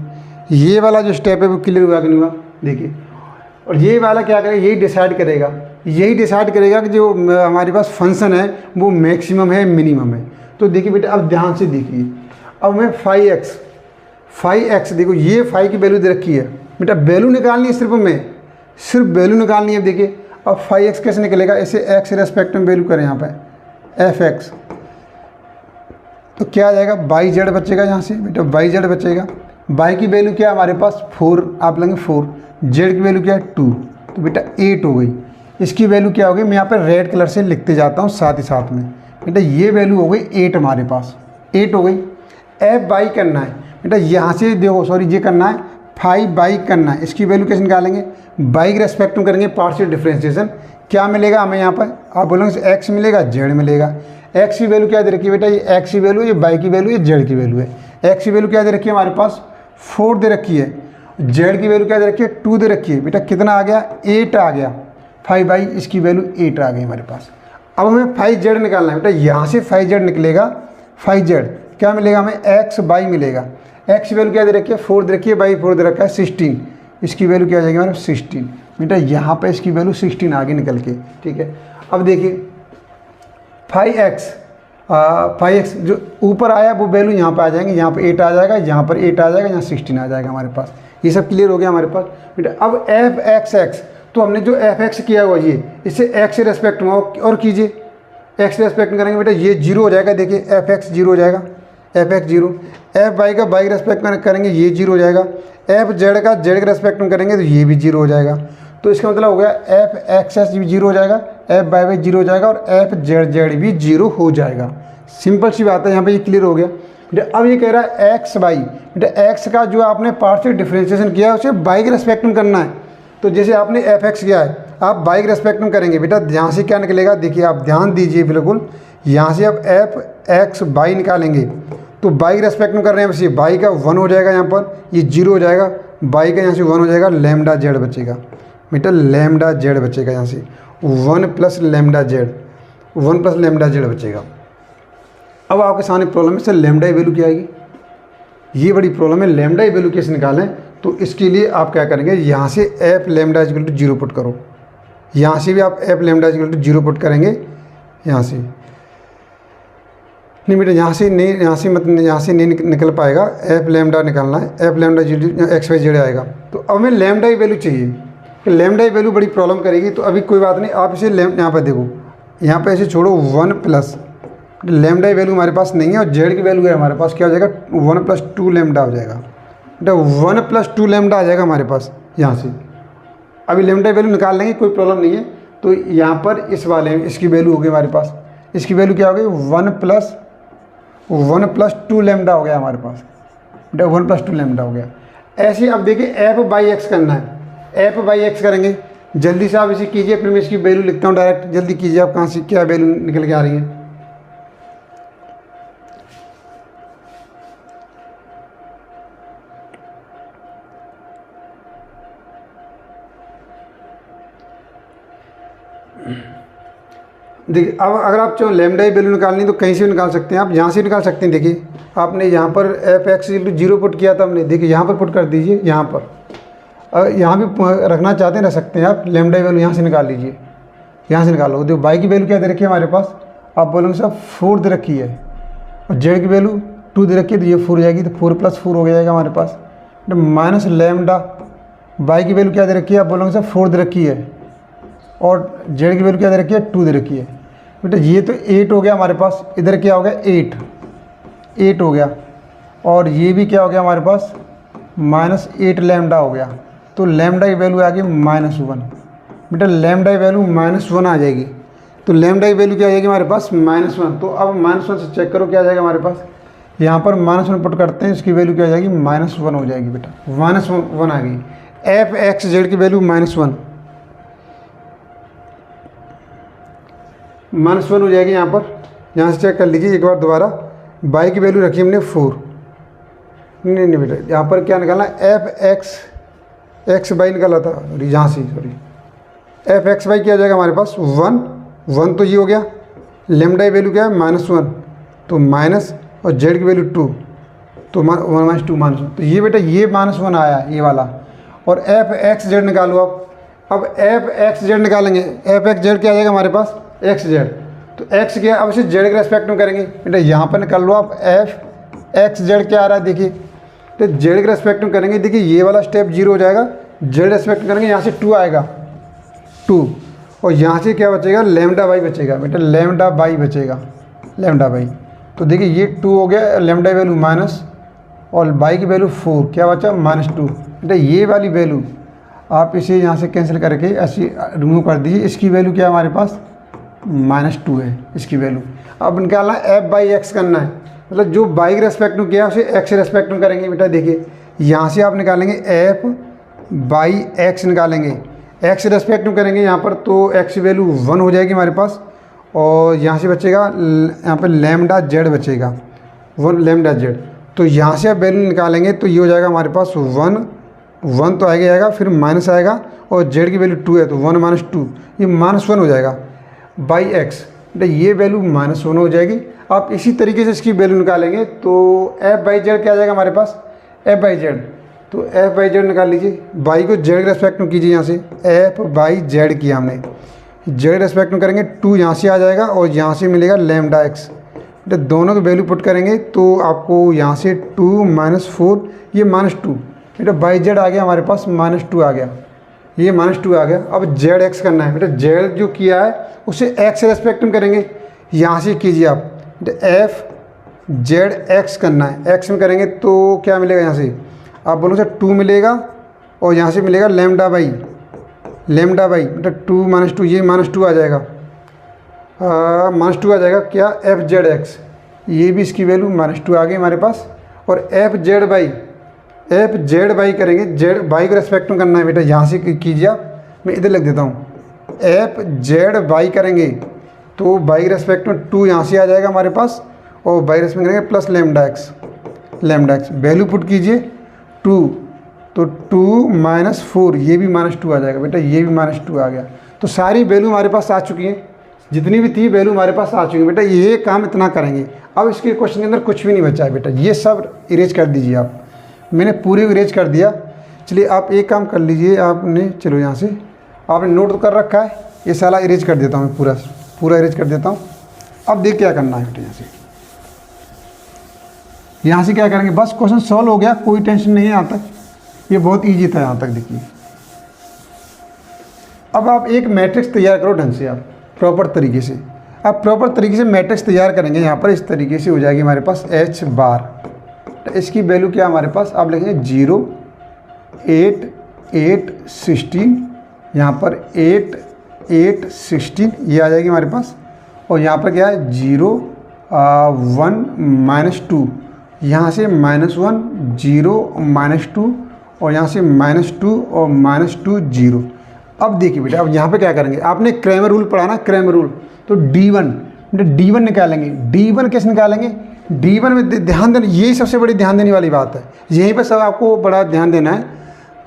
ये वाला जो स्टेप है वो क्लियर हुआ कि नहीं हुआ, देखिए। और ये वाला क्या करेगा, यही डिसाइड करेगा कि जो हमारे पास फंक्शन है वो मैक्सिमम है मिनिमम है। तो देखिए बेटा अब ध्यान से देखिए, अब मैं 5x देखो, ये 5 की वैल्यू दे रखी है बेटा, वैल्यू निकालनी है सिर्फ वैल्यू निकालनी है। देखिए अब 5x कैसे निकलेगा, इसे x रेस्पेक्ट में वैल्यू करें यहाँ पे f(x), तो क्या आ जाएगा, yz बचेगा यहाँ से बेटा, yz बचेगा। y की वैल्यू क्या है हमारे पास 4, आप लेंगे 4, z की वैल्यू क्या है 2, तो बेटा 8 हो गई। इसकी वैल्यू क्या हो गई, मैं यहाँ पर रेड कलर से लिखते जाता हूँ साथ ही साथ में बेटा, ये वैल्यू हो गई 8 हमारे पास, 8 हो गई। f/y करना है बेटा, यहाँ से देखो सॉरी ये करना है 5/y करना है, इसकी वैल्यू कैसे निकालेंगे, y के रेस्पेक्ट में करेंगे पार्शियल डिफरेंशिएशन। क्या मिलेगा हमें यहाँ पर, आप बोलेंगे x मिलेगा, z मिलेगा। x की वैल्यू क्या दे रखी है बेटा, ये x की वैल्यू, ये y की वैल्यू, ये z की वैल्यू है। x की वैल्यू क्या दे रखी है हमारे पास 4 दे रखी है, z की वैल्यू क्या दे रखी है 2 दे रखी है बेटा, कितना आ गया 8 आ गया, 5/y इसकी वैल्यू 8 आ गई हमारे पास। अब हमें 5z निकालना है बेटा, यहाँ से 5z निकलेगा, 5z क्या मिलेगा हमें, x/y मिलेगा। x की वैल्यू क्या दे रखी है 4 दे रखी है, y 4 दे रखा है 16, इसकी वैल्यू क्या आ जाएगी हमारे 16 बेटा, यहाँ पर इसकी वैल्यू 16 आ गई निकल के, ठीक है। अब देखिए 5x जो ऊपर आया वो वैल्यू यहाँ पे आ जाएंगे, यहाँ पे 8 आ जाएगा, यहाँ पर 8 आ जाएगा, यहाँ 16 आ जाएगा हमारे पास। ये सब क्लियर हो गया हमारे पास बेटा। अब f(x)x, तो हमने जो f(x) किया हुआ ये, इसे x से रेस्पेक्ट में और कीजिए, x से रेस्पेक्ट में करेंगे बेटा, ये 0 हो जाएगा, देखिए f(x) 0 हो जाएगा, f(x) 0, f(y) का y के रेस्पेक्ट में करेंगे ये 0 हो जाएगा, f(z) का z के रेस्पेक्ट में करेंगे तो ये भी 0 हो जाएगा। तो इसका मतलब हो गया f(x)s भी 0 हो जाएगा, f(y) 0 हो जाएगा, और f(z)z) भी 0 हो जाएगा। सिंपल सी बात है, यहाँ पे ये क्लियर हो गया बेटा। अब ये कह रहा है x/y बेटा, x का जो आपने पार्शियल डिफरेंशिएशन किया है उसे y के रेस्पेक्ट में करना है। तो जैसे आपने f(x) किया है, आप y के रेस्पेक्ट में करेंगे बेटा, यहाँ से क्या निकलेगा, देखिए आप ध्यान दीजिए बिल्कुल, यहाँ से आप f(x/y) निकालेंगे तो y के रेस्पेक्ट में कर रहे हैं, बस ये y का 1 हो जाएगा, यहाँ पर ये 0 हो जाएगा, y का यहाँ से 1 हो जाएगा, λz बचेगा बेटा, λz बचेगा यहाँ से 1 + λz, 1 + λz बचेगा। अब आपके सामने प्रॉब्लम है सर लैम्डा की वैल्यू क्या आएगी, ये बड़ी प्रॉब्लम है, लैम्डा की वैल्यू कैसे निकालें। तो इसके लिए आप क्या करेंगे, यहाँ से f(λ) = 0 पुट करो, यहाँ से भी आप f(λ) = 0 पुट करेंगे, यहाँ से नहीं बेटा, यहाँ से नहीं, यहाँ से नहीं निकल पाएगा, f(λ) निकालना है, f(λ) x/y) आएगा। तो अब हमें लैम्डा की वैल्यू चाहिए, लैम्डा की वैल्यू बड़ी प्रॉब्लम करेगी। तो अभी कोई बात नहीं, आप इसे यहाँ पर देखो, यहाँ पर ऐसे छोड़ो 1+, लैम्डा की वैल्यू हमारे पास नहीं है, और जेड की वैल्यू है हमारे पास, क्या हो जाएगा 1 + 2 लैम्डा हो जाएगा बेटा, 1 + 2 लैम्डा आ जाएगा हमारे पास यहाँ से। अभी लैम्डा की वैल्यू निकाल लेंगे, कोई प्रॉब्लम नहीं है। तो यहाँ पर इस वाले में इसकी वैल्यू हो गई हमारे पास, इसकी वैल्यू क्या हो गई 1 + 2 लैम्डा हो गया हमारे पास बेटा, 1 + 2 लैम्डा हो गया। ऐसे अब देखिए f/x करना है, f/x करेंगे, जल्दी से आप इसे कीजिए। फिर मैं इसकी वैल्यू लिखता हूँ डायरेक्ट, जल्दी कीजिए आप, कहाँ से क्या वैल्यू निकल के आ रही है। देखिए अब अगर आप चाहो लैम्डा की वैल्यू निकालनी तो कहीं से भी निकाल सकते हैं, आप यहाँ से निकाल सकते हैं। देखिए आपने यहाँ पर f(x) = 0 पुट किया था हमने, देखिए यहाँ पर पुट कर दीजिए, यहाँ पर अगर यहाँ भी रखना चाहते हैं रख सकते हैं आप, लैम्डा की वैल्यू यहाँ से निकाल लीजिए, यहाँ से निकालो। देखो वाई की वैल्यू क्या दे रखी है हमारे पास, आप बोलोगे सर 4 दे रखी है और जेड की वैल्यू 2 दे रखी है, तो ये 4 हो जाएगी, तो 4 + 4 हो जाएगा हमारे पास। माइनस लैम्डा वाई की वैल्यू क्या दे रखी है, आप बोलोगे सर 4 दे रखी है और जेड की वैल्यू क्या दे रखी है, 2 दे रखी है। बेटा ये तो 8 हो गया हमारे पास, इधर क्या हो गया 8 हो गया, और ये भी क्या हो गया हमारे पास -8 लैम्डा हो गया। तो लैम्डा की वैल्यू आ गई -1। बेटा लैम्डा की वैल्यू -1 आ जाएगी, तो लैम्डा की वैल्यू क्या आ जाएगी हमारे पास -1। तो अब -1 से चेक करो क्या आ जाएगा हमारे पास, यहाँ पर -1 पुट करते हैं, इसकी वैल्यू क्या आ जाएगी -1 हो जाएगी। बेटा -1 आ गई। एफ एक्स जेड की वैल्यू -1 हो जाएगी यहाँ पर। यहाँ से चेक कर लीजिए एक बार दोबारा। वाई की वैल्यू रखी हमने 4, नहीं बेटा यहाँ पर क्या निकालना, एफ एक्स वाई निकाला था, यहाँ से सॉरी एफ एक्स वाई क्या आ जाएगा हमारे पास 1 तो ये हो गया। लैम्डा की वैल्यू क्या है -1, तो माइनस, और जेड की वैल्यू 2, तो 1 - 2 -1। तो ये बेटा ये -1 आया ये वाला। और एफ एक्स जेड निकालो अब एफ एक्स जेड निकालेंगे। एफ एक्स जेड क्या आ जाएगा हमारे पास एक्स जेड, तो एक्स क्या अब इसे जेड के रेस्पेक्ट में करेंगे। बेटा यहाँ पर निकाल लो आप एफ एक्स जेड क्या आ रहा है, देखिए तो जेड के रेस्पेक्ट में करेंगे। देखिए ये वाला स्टेप 0 हो जाएगा, जेड रेस्पेक्ट में करेंगे, यहाँ से 2 आएगा 2, और यहाँ से क्या बचेगा लैम्डा वाई बचेगा। बेटा लैम्डा वाई बचेगा, लैम्डा वाई। तो देखिए ये 2 हो गया, लैम्डा वैल्यू माइनस, और वाई की वैल्यू 4, क्या बचा -2। बेटा ये वाली वैल्यू आप इसे यहाँ से कैंसिल करके ऐसे रिमूव कर दीजिए। इसकी वैल्यू क्या है हमारे पास -2 है इसकी वैल्यू। अब निकालना f/x करना है, मतलब जो y के रेस्पेक्ट में किया उसे x के रेस्पेक्ट में करेंगे। बेटा देखिए यहाँ से आप निकालेंगे f/x निकालेंगे, x के रेस्पेक्ट में करेंगे यहाँ पर, तो x की वैल्यू 1 हो जाएगी हमारे पास, और यहाँ से बचेगा यहाँ पर लैम्डा जेड बचेगा 1 लैम्डा जेड। तो यहाँ से आप वैल्यू निकालेंगे तो ये हो जाएगा हमारे पास 1 तो आएगा, फिर माइनस आएगा, और जेड की वैल्यू 2 है तो 1 - 2, ये -1 हो जाएगा बाई एक्स। बेटा ये वैल्यू -1 हो जाएगी। आप इसी तरीके से इसकी वैल्यू निकालेंगे तो f/z क्या आ जाएगा हमारे पास f/z, तो f/z निकाल लीजिए। y को z के रेस्पेक्ट में कीजिए, यहाँ से f/z किया हमने, z रेस्पेक्ट में करेंगे 2 यहाँ से आ जाएगा, और यहाँ से मिलेगा लैम्डा x। बेटा दोनों की वैल्यू पुट करेंगे तो आपको यहाँ से 2 - 4, ये -2। बेटा z आ गया हमारे पास -2 आ गया, ये -2 आ गया। अब zx करना है। बेटा z जो किया है उसे x रेस्पेक्ट में करेंगे, यहाँ से कीजिए आप f/z(x) करना है, x में करेंगे तो क्या मिलेगा, यहाँ से आप बोलो सर 2 मिलेगा, और यहाँ से मिलेगा लैम्डा बाई। बेटा 2 - 2, ये -2 आ जाएगा, -2 आ जाएगा क्या f/z(x), ये भी इसकी वैल्यू -2 आ गई हमारे पास। और f/z(y) करेंगे, z y के रेस्पेक्ट में करना है। बेटा यहाँ से कीजिए आप, मैं इधर लिख देता हूँ, f/z(y) करेंगे तो y के रेस्पेक्ट में 2 यहाँ से आ जाएगा हमारे पास, और y रेस्पेक्ट करेंगे plus lambda x। Value put कीजिए 2, तो 2 - 4, ये भी -2 आ जाएगा। बेटा ये भी -2 आ गया। तो सारी वैल्यू हमारे पास आ चुकी हैं, जितनी भी थी वैल्यू हमारे पास आ चुकी है। बेटा ये काम इतना करेंगे। अब इसके क्वेश्चन के अंदर कुछ भी नहीं बचा है। बेटा ये सब इरेज कर दीजिए आप, मैंने पूरी इरेज कर दिया। चलिए आप एक काम कर लीजिए, आपने चलो यहाँ से आपने नोट तो कर रखा है, ये साला इरेज कर देता हूँ मैं, पूरा इरेज कर देता हूँ। अब देख क्या करना है बेटा, यहाँ से क्या करेंगे, बस क्वेश्चन सॉल्व हो गया, कोई टेंशन नहीं है यहाँ तक, ये बहुत ईजी था यहाँ तक। देखिए अब आप एक मैट्रिक्स तैयार करो ढंग से, आप प्रॉपर तरीके से, आप प्रॉपर तरीके से मैट्रिक्स तैयार करेंगे। यहाँ पर इस तरीके से हो जाएगी हमारे पास H बार। तो इसकी वैल्यू क्या हमारे पास, आप लिखेंगे 0 8 8 16, यहाँ पर 8 8 16 ये आ जाएगी हमारे पास। और यहाँ पर क्या है 0 1 -2, यहाँ से -1 0 -2, और यहाँ से -2 और -2 0। अब देखिए बेटा, अब यहाँ पे क्या करेंगे, आपने क्रैमर रूल पढ़ा ना, क्रैमर रूल, तो D1 निकालेंगे। D1 कैसे निकालेंगे, D1 में ध्यान देना, यही सबसे बड़ी ध्यान देने वाली बात है, यहीं पर सब आपको बड़ा ध्यान देना है,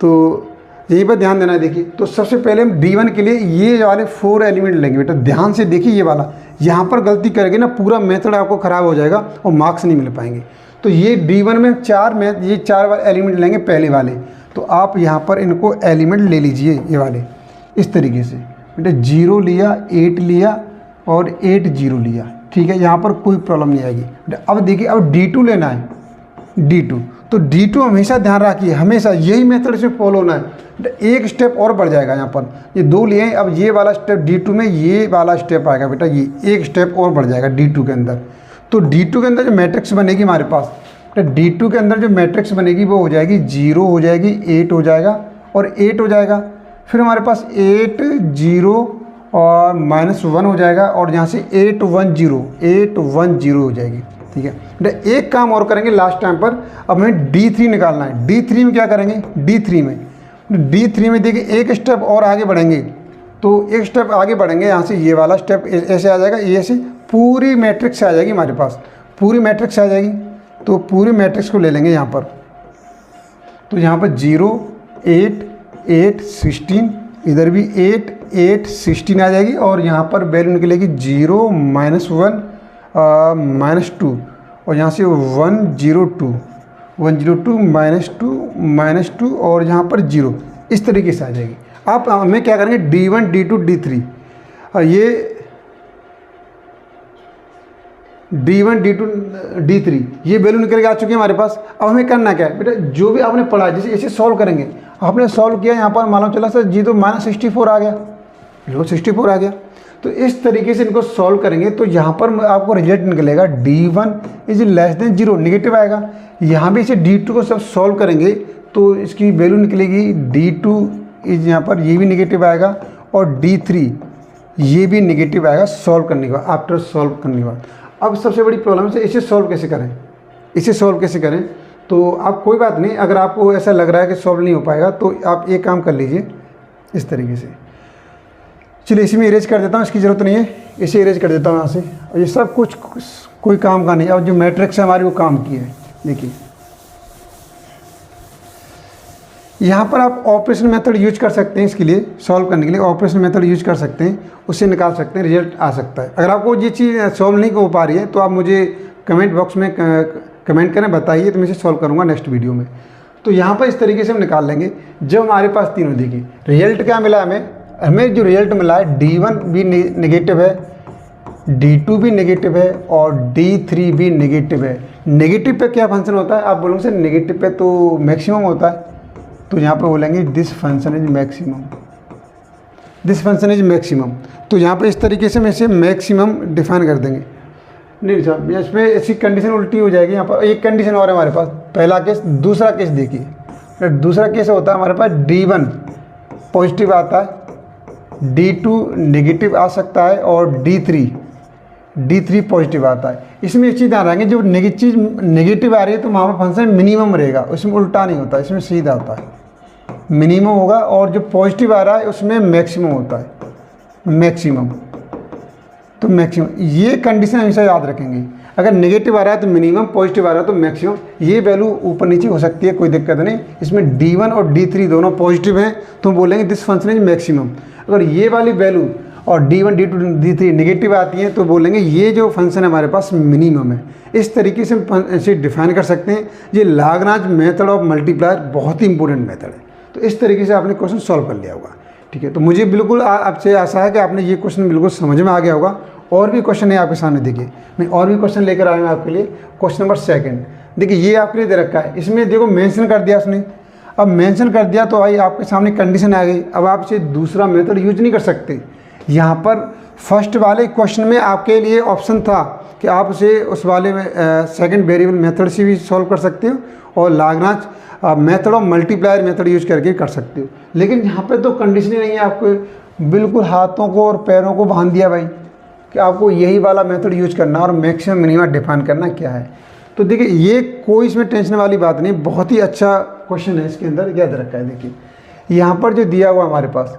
तो यहीं पर ध्यान देना है। देखिए तो सबसे पहले हम D1 के लिए ये वाले 4 एलिमेंट लेंगे। बेटा ध्यान से देखिए, ये वाला यहाँ पर गलती करेंगे ना, पूरा मेथड आपको ख़राब हो जाएगा और मार्क्स नहीं मिल पाएंगे। तो ये D1 में 4 एलिमेंट लेंगे पहले वाले, तो आप यहाँ पर इनको एलिमेंट ले लीजिए, ये वाले इस तरीके से। बेटा 0 लिया, 8 लिया और 8 0 लिया, ठीक है, यहाँ पर कोई प्रॉब्लम नहीं आएगी बेटा। अब देखिए अब D2 लेना है, D2, तो D2 हमेशा ध्यान रखिए, हमेशा यही मेथड से फॉलो होना है। एक स्टेप और बढ़ जाएगा, यहाँ पर ये 2 लिए, अब ये वाला स्टेप D2 में ये वाला स्टेप आएगा बेटा, ये एक स्टेप और बढ़ जाएगा D2 के अंदर। तो D2 के अंदर जो मैट्रिक्स बनेगी हमारे पास, तो D2 के अंदर जो मैट्रिक्स बनेगी वो हो जाएगी 0 हो जाएगी, 8 हो जाएगा और 8 हो जाएगा। फिर हमारे पास 8 0 और -1 हो जाएगा और यहाँ से 8 1 0 हो जाएगी, ठीक है। बेटा एक काम और करेंगे लास्ट टाइम पर, अब हमें D3 निकालना है। D3 में क्या करेंगे, D3 में देखिए एक स्टेप और आगे बढ़ेंगे, तो एक स्टेप आगे बढ़ेंगे, यहाँ से ये वाला स्टेप ऐसे आ जाएगा, ये ऐसे पूरी मैट्रिक्स आ जाएगी हमारे पास, पूरी मैट्रिक्स आ जाएगी। तो पूरी मैट्रिक्स को ले लेंगे यहाँ पर, तो यहाँ पर 0 8 8 16, इधर भी 8 8 16 आ जाएगी और यहाँ पर वैल्यू निकलेगी 0 -1 -2 और यहाँ से 102 -2 और यहाँ पर 0, इस तरीके से आ जाएगी। अब हमें क्या करेंगे, D1 D2 D3, ये D1 D2 D3 ये वैल्यू निकल के आ चुकी है हमारे पास। अब हमें करना क्या है बेटा, जो भी आपने पढ़ा जैसे इसे सॉल्व करेंगे, आपने सॉल्व किया, यहाँ पर मालूम चला सर जी तो -64 आ गया, बिल्कुल 64 आ गया। तो इस तरीके से इनको सॉल्व करेंगे तो यहाँ पर आपको रिजल्ट निकलेगा D1 <0, नेगेटिव आएगा। यहाँ भी इसे D2 को सब सॉल्व करेंगे तो इसकी वैल्यू निकलेगी D2 यहाँ पर ये भी नेगेटिव आएगा और D3 ये भी नेगेटिव आएगा सॉल्व करने के बाद, आफ्टर सॉल्व करने के बाद। अब सबसे बड़ी प्रॉब्लम है इसे सॉल्व कैसे करें, तो आप कोई बात नहीं, अगर आपको ऐसा लग रहा है कि सॉल्व नहीं हो पाएगा तो आप एक काम कर लीजिए इस तरीके से। चलिए इसी में इरेज कर देता हूँ, इसकी ज़रूरत नहीं है, इसे इरेज कर देता हूँ यहाँ से। और ये सब कुछ कोई काम का नहीं। अब जो मैट्रिक्स है हमारी वो काम की है, देखिए यहाँ पर आप ऑपरेशन मेथड यूज कर सकते हैं, इसके लिए सॉल्व करने के लिए ऑपरेशन मेथड यूज कर सकते हैं, उससे निकाल सकते हैं, रिजल्ट आ सकता है। अगर आपको ये चीज़ सॉल्व नहीं हो पा रही है तो आप मुझे कमेंट बॉक्स में कमेंट करें, बताइए, तो मैं इसे सॉल्व करूँगा नेक्स्ट वीडियो में। तो यहाँ पर इस तरीके से हम निकाल लेंगे। जब हमारे पास तीनों, देखिए रिजल्ट क्या मिला हमें जो रिजल्ट मिला है D1 भी नेगेटिव है, D2 भी नेगेटिव है और D3 भी नेगेटिव है। नेगेटिव पे क्या फंक्शन होता है, आप बोलोगे सर नेगेटिव पे तो मैक्सिमम होता है, तो यहाँ पे बोलेंगे दिस फंक्शन इज मैक्सिमम। तो यहाँ पे इस तरीके से हम इसे मैक्सिमम डिफाइन कर देंगे। नहीं साहब इसमें ऐसी कंडीशन उल्टी हो जाएगी। यहाँ पर एक कंडीशन और है हमारे पास, पहला केस, दूसरा केस देखिए। दूसरा केस होता है हमारे पास D1 पॉजिटिव आता है, D2 नेगेटिव आ सकता है और D3 पॉजिटिव आता है। इसमें एक चीज़ ध्यान रखेंगे, जो नेगेटिव आ रही है तो वहाँ पर फंक्शन मिनिमम रहेगा, उसमें उल्टा नहीं होता, इसमें सीधा होता है, मिनिमम होगा। और जो पॉजिटिव आ रहा है उसमें मैक्सिमम होता है, मैक्सिमम। तो मैक्सिमम ये कंडीशन हमेशा याद रखेंगे, अगर नेगेटिव आ रहा है तो मिनिमम, पॉजिटिव आ रहा है तो मैक्सिमम। ये वैल्यू ऊपर नीचे हो सकती है, कोई दिक्कत नहीं। इसमें D1 और D3 दोनों पॉजिटिव हैं तो बोलेंगे दिस फंक्शन इज मैक्सिमम। अगर ये वाली वैल्यू और D1 D2 D3 नेगेटिव आती हैं तो बोलेंगे ये जो फंक्शन हमारे पास मिनिमम है। इस तरीके से हम इसे डिफाइन कर सकते हैं। ये लाग्रांज मेथड ऑफ मल्टीप्लायर बहुत ही इंपॉर्टेंट मेथड है। तो इस तरीके से आपने क्वेश्चन सॉल्व कर लिया होगा, ठीक है। तो मुझे बिल्कुल आपसे आशा है कि आपने ये क्वेश्चन बिल्कुल समझ में आ गया होगा। और भी क्वेश्चन है आपके सामने, देखिए मैं और भी क्वेश्चन लेकर आया हूँ आपके लिए। क्वेश्चन नंबर 2 देखिए, ये आपके लिए दे रखा है, इसमें देखो मेंशन कर दिया उसने। अब मेंशन कर दिया तो भाई आपके सामने कंडीशन आ गई, अब आप इसे दूसरा मेथड यूज नहीं कर सकते। यहाँ पर फर्स्ट वाले क्वेश्चन में आपके लिए ऑप्शन था कि आप उसे उस वाले में सेकंड वेरिएबल मेथड से भी सॉल्व कर सकते हो और Lagrange method of multiplier method use करके कर सकते हो। लेकिन यहाँ पे तो कंडीशन ही नहीं है, आपको बिल्कुल हाथों को और पैरों को बांध दिया भाई कि आपको यही वाला मेथड यूज करना और मैक्सिमम मिनिमम डिफाइन करना क्या है। तो देखिए ये कोई इसमें टेंशन वाली बात नहीं, बहुत ही अच्छा क्वेश्चन है। इसके अंदर क्या दे रखा है, देखिए यहाँ पर जो दिया हुआ हमारे पास,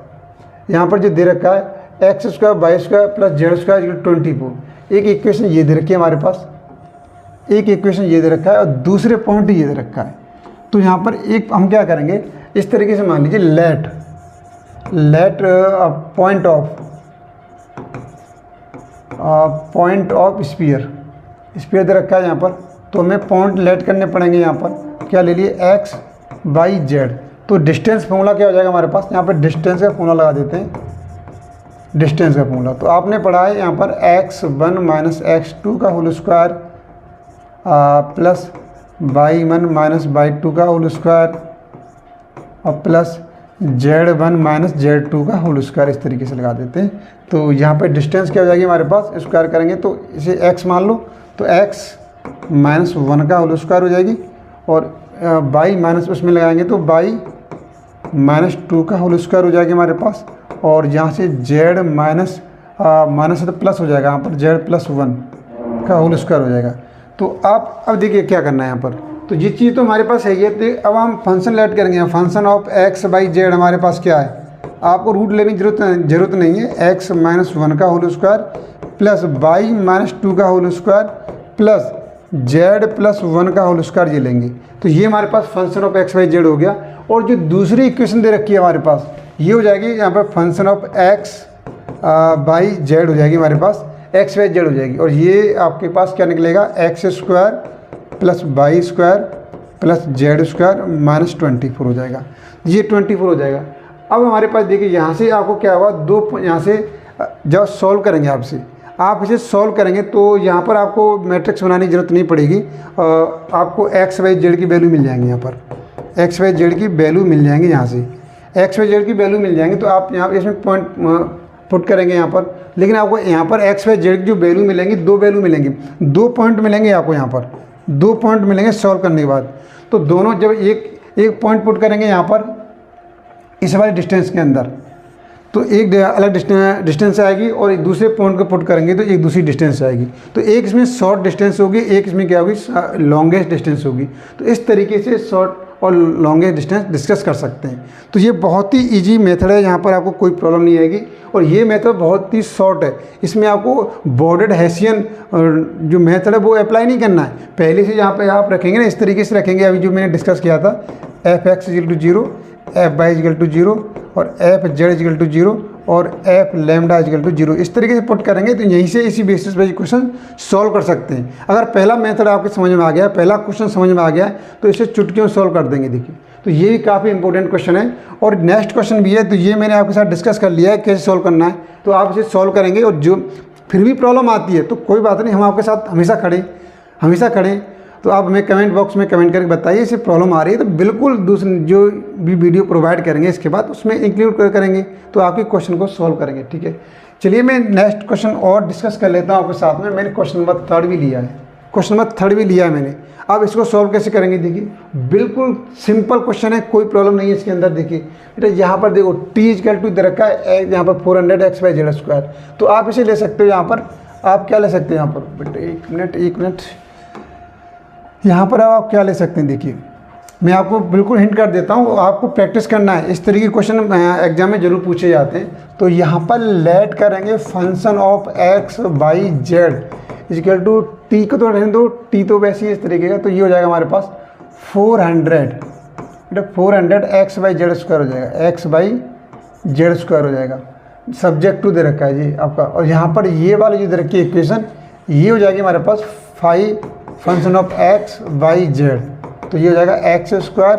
यहाँ पर जो दे रखा है x² y² प्लस z² 24। एक इक्वेशन ये दे रखी है हमारे पास, एक इक्वेशन ये दे रखा है और दूसरे पॉइंट ये दे रखा है। तो यहाँ पर एक हम क्या करेंगे, इस तरीके से मान लीजिए लेट पॉइंट ऑफ स्फीयर दे रखा है यहाँ पर। तो हमें पॉइंट लेट करने पड़ेंगे। यहाँ पर क्या ले लिए, x y z। तो डिस्टेंस फॉर्मूला क्या हो जाएगा हमारे पास, यहाँ पर डिस्टेंस का फॉर्मूला लगा देते हैं। डिस्टेंस का फॉर्मूला। तो आपने पढ़ा है यहाँ पर x1 माइनस x2 का whole square plus y1 minus y2 का होल स्क्वायर और प्लस z1 माइनस z2 का होल स्क्वायर, इस तरीके से लगा देते हैं। तो यहाँ पर डिस्टेंस क्या हो जाएगी हमारे पास, स्क्वायर करेंगे तो इसे x मान लो, तो x माइनस 1 का होल स्क्वायर हो जाएगी और y माइनस उसमें लगाएंगे तो y माइनस 2 का होल स्क्वायर हो जाएगा हमारे पास, और यहाँ से z माइनस माइनस से तो प्लस हो जाएगा, यहाँ पर z प्लस 1 का होल स्क्वायर हो जाएगा। तो आप अब देखिए क्या करना है यहाँ पर, तो ये चीज़ तो हमारे पास है ये। तो अब हम फंक्शन लेट करेंगे, function of x by Z हमारे पास क्या है, आपको रूट लेने की जरूरत नहीं है। x माइनस 1 का whole square plus y minus 2 का whole square plus z plus 1 का होल स्क्वायर ये लेंगे। तो ये हमारे पास function of x by z हो गया। और जो दूसरी इक्वेशन दे रखी है हमारे पास, ये हो जाएगी यहाँ पर function of x by z हो जाएगी हमारे पास, x बाई जेड हो जाएगी। और ये आपके पास क्या निकलेगा, x square plus y square plus z square minus 24 हो जाएगा, ये 24 हो जाएगा। अब हमारे पास देखिए यहाँ से आपको क्या होगा, दो यहाँ से जब सॉल्व करेंगे आप इसे सॉल्व करेंगे तो यहाँ पर आपको मैट्रिक्स बनाने की ज़रूरत नहीं पड़ेगी। आपको एक्स वाई जेड की वैल्यू मिल जाएंगी, यहाँ पर एक्स वाई जेड की वैल्यू मिल जाएंगी। यहाँ से एक्स वाई जेड की वैल्यू मिल जाएंगी तो आप यहाँ इसमें पॉइंट पुट करेंगे यहाँ पर। लेकिन आपको यहाँ पर एक्स वाई जेड की जो वैल्यू मिलेंगी, दो वैल्यू मिलेंगी, 2 पॉइंट मिलेंगे आपको यहाँ पर, 2 पॉइंट मिलेंगे सॉल्व करने के बाद। तो दोनों जब एक पॉइंट पुट करेंगे यहाँ पर इस वाले डिस्टेंस के अंदर, तो एक अलग डिस्टेंस आएगी, और एक दूसरे पॉइंट को पुट करेंगे तो एक दूसरी डिस्टेंस आएगी। तो एक इसमें शॉर्ट डिस्टेंस होगी, एक इसमें क्या होगी, लॉन्गेस्ट डिस्टेंस होगी। तो इस तरीके से शॉर्ट और लॉन्गेस्ट डिस्टेंस डिस्कस कर सकते हैं। तो ये बहुत ही इजी मेथड है, यहाँ पर आपको कोई प्रॉब्लम नहीं आएगी। और ये मेथड बहुत ही शॉर्ट है, इसमें आपको बॉर्डर्ड हेसियन जो मेथड है वो अप्लाई नहीं करना है। पहले से यहाँ पे आप रखेंगे ना, इस तरीके से रखेंगे अभी जो मैंने डिस्कस किया था, f x equal to 0, f y equal to 0 और एफ जेड इक्वल टू 0 और एफ लैम्डा इक्वल टू 0, इस तरीके से पुट करेंगे तो यहीं से इसी बेसिस पर क्वेश्चन सॉल्व कर सकते हैं। अगर पहला मेथड आपके समझ में आ गया, पहला क्वेश्चन समझ में आ गया तो इसे चुटकियों सॉल्व कर देंगे। देखिए तो ये भी काफ़ी इंपॉर्टेंट क्वेश्चन है। और नेक्स्ट क्वेश्चन भी है, तो ये मैंने आपके साथ डिस्कस कर लिया है कैसे सॉल्व करना है, तो आप इसे सॉल्व करेंगे। और जो फिर भी प्रॉब्लम आती है तो कोई बात नहीं, हम आपके साथ हमेशा खड़े। तो आप हमें कमेंट बॉक्स में कमेंट करके बताइए इसे प्रॉब्लम आ रही है, तो बिल्कुल दूसरी जो भी वीडियो प्रोवाइड करेंगे इसके बाद उसमें इंक्लूड करेंगे, तो आपके क्वेश्चन को सॉल्व करेंगे। ठीक है, चलिए मैं नेक्स्ट क्वेश्चन और डिस्कस कर लेता हूँ आपके साथ में। मैंने क्वेश्चन नंबर 3 भी लिया है, मैंने। अब इसको सॉल्व कैसे करेंगे, देखिए बिल्कुल सिंपल क्वेश्चन है, कोई प्रॉब्लम नहीं है इसके अंदर। देखिए बेटा यहाँ पर देखो टी इक्वल टू दे रखा है, यहाँ पर 400 एक्स बाई जेड स्क्वायर। तो आप इसे ले सकते हो, यहाँ पर आप क्या ले सकते हैं, यहाँ पर बेटा एक मिनट यहाँ पर आप क्या ले सकते हैं। देखिए मैं आपको बिल्कुल हिंट कर देता हूँ, आपको प्रैक्टिस करना है। इस तरीके के क्वेश्चन एग्जाम में जरूर पूछे जाते हैं। तो यहाँ पर लेट करेंगे function of x y z equal to t को तो रहने दो, टी तो वैसे ही इस तरीके का। तो ये हो जाएगा हमारे पास 400 एक्स बाई जेड स्क्वायर हो जाएगा, एक्स बाई जेड स्क्वायर हो जाएगा। सब्जेक्ट टू दे रखा है जी आपका। और यहाँ पर ये वाली जो दे रखी है इक्वेशन, ये हो जाएगी हमारे पास 5 function of x y z. तो ये हो जाएगा x square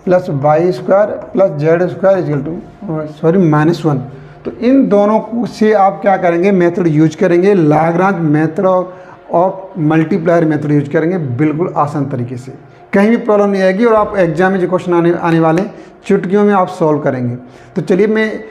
plus y square plus z square equal to -1। तो इन दोनों से आप क्या करेंगे, मेथड यूज करेंगे, Lagrange method of multiplier method use करेंगे, बिल्कुल आसान तरीके से, कहीं भी प्रॉब्लम नहीं आएगी। और आप एग्जाम में जो क्वेश्चन आने वाले चुटकियों में आप सॉल्व करेंगे। तो चलिए मैं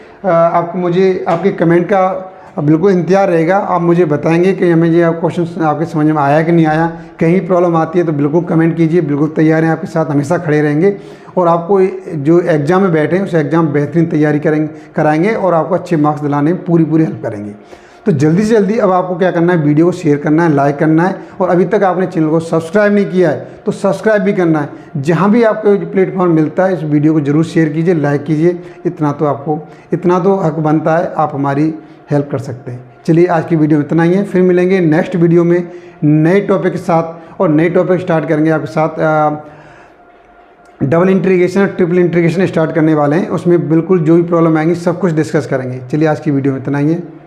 मुझे आपके कमेंट का बिल्कुल इंतजार रहेगा। आप मुझे बताएंगे कि हमें ये क्वेश्चन आपके समझ में आया कि नहीं आया। कहीं प्रॉब्लम आती है तो बिल्कुल कमेंट कीजिए, बिल्कुल तैयार हैं, आपके साथ हमेशा खड़े रहेंगे। और आपको जो एग्ज़ाम में बैठे हैं उस एग्ज़ाम बेहतरीन तैयारी कराएंगे और आपको अच्छे मार्क्स दिलाने में पूरी हेल्प करेंगे। तो जल्दी से जल्दी अब आपको क्या करना है, वीडियो को शेयर करना है, लाइक करना है। और अभी तक आपने चैनल को सब्सक्राइब नहीं किया है तो सब्सक्राइब भी करना है। जहाँ भी आपको प्लेटफॉर्म मिलता है इस वीडियो को ज़रूर शेयर कीजिए, लाइक कीजिए। इतना तो हक बनता है, आप हमारी हेल्प कर सकते हैं। चलिए आज की वीडियो में इतना ही है, फिर मिलेंगे नेक्स्ट वीडियो में नए टॉपिक के साथ। और नए टॉपिक स्टार्ट करेंगे आपके साथ, डबल इंटीग्रेशन और ट्रिपल इंटीग्रेशन स्टार्ट करने वाले हैं। उसमें बिल्कुल जो भी प्रॉब्लम आएंगी सब कुछ डिस्कस करेंगे। चलिए आज की वीडियो में इतना ही है।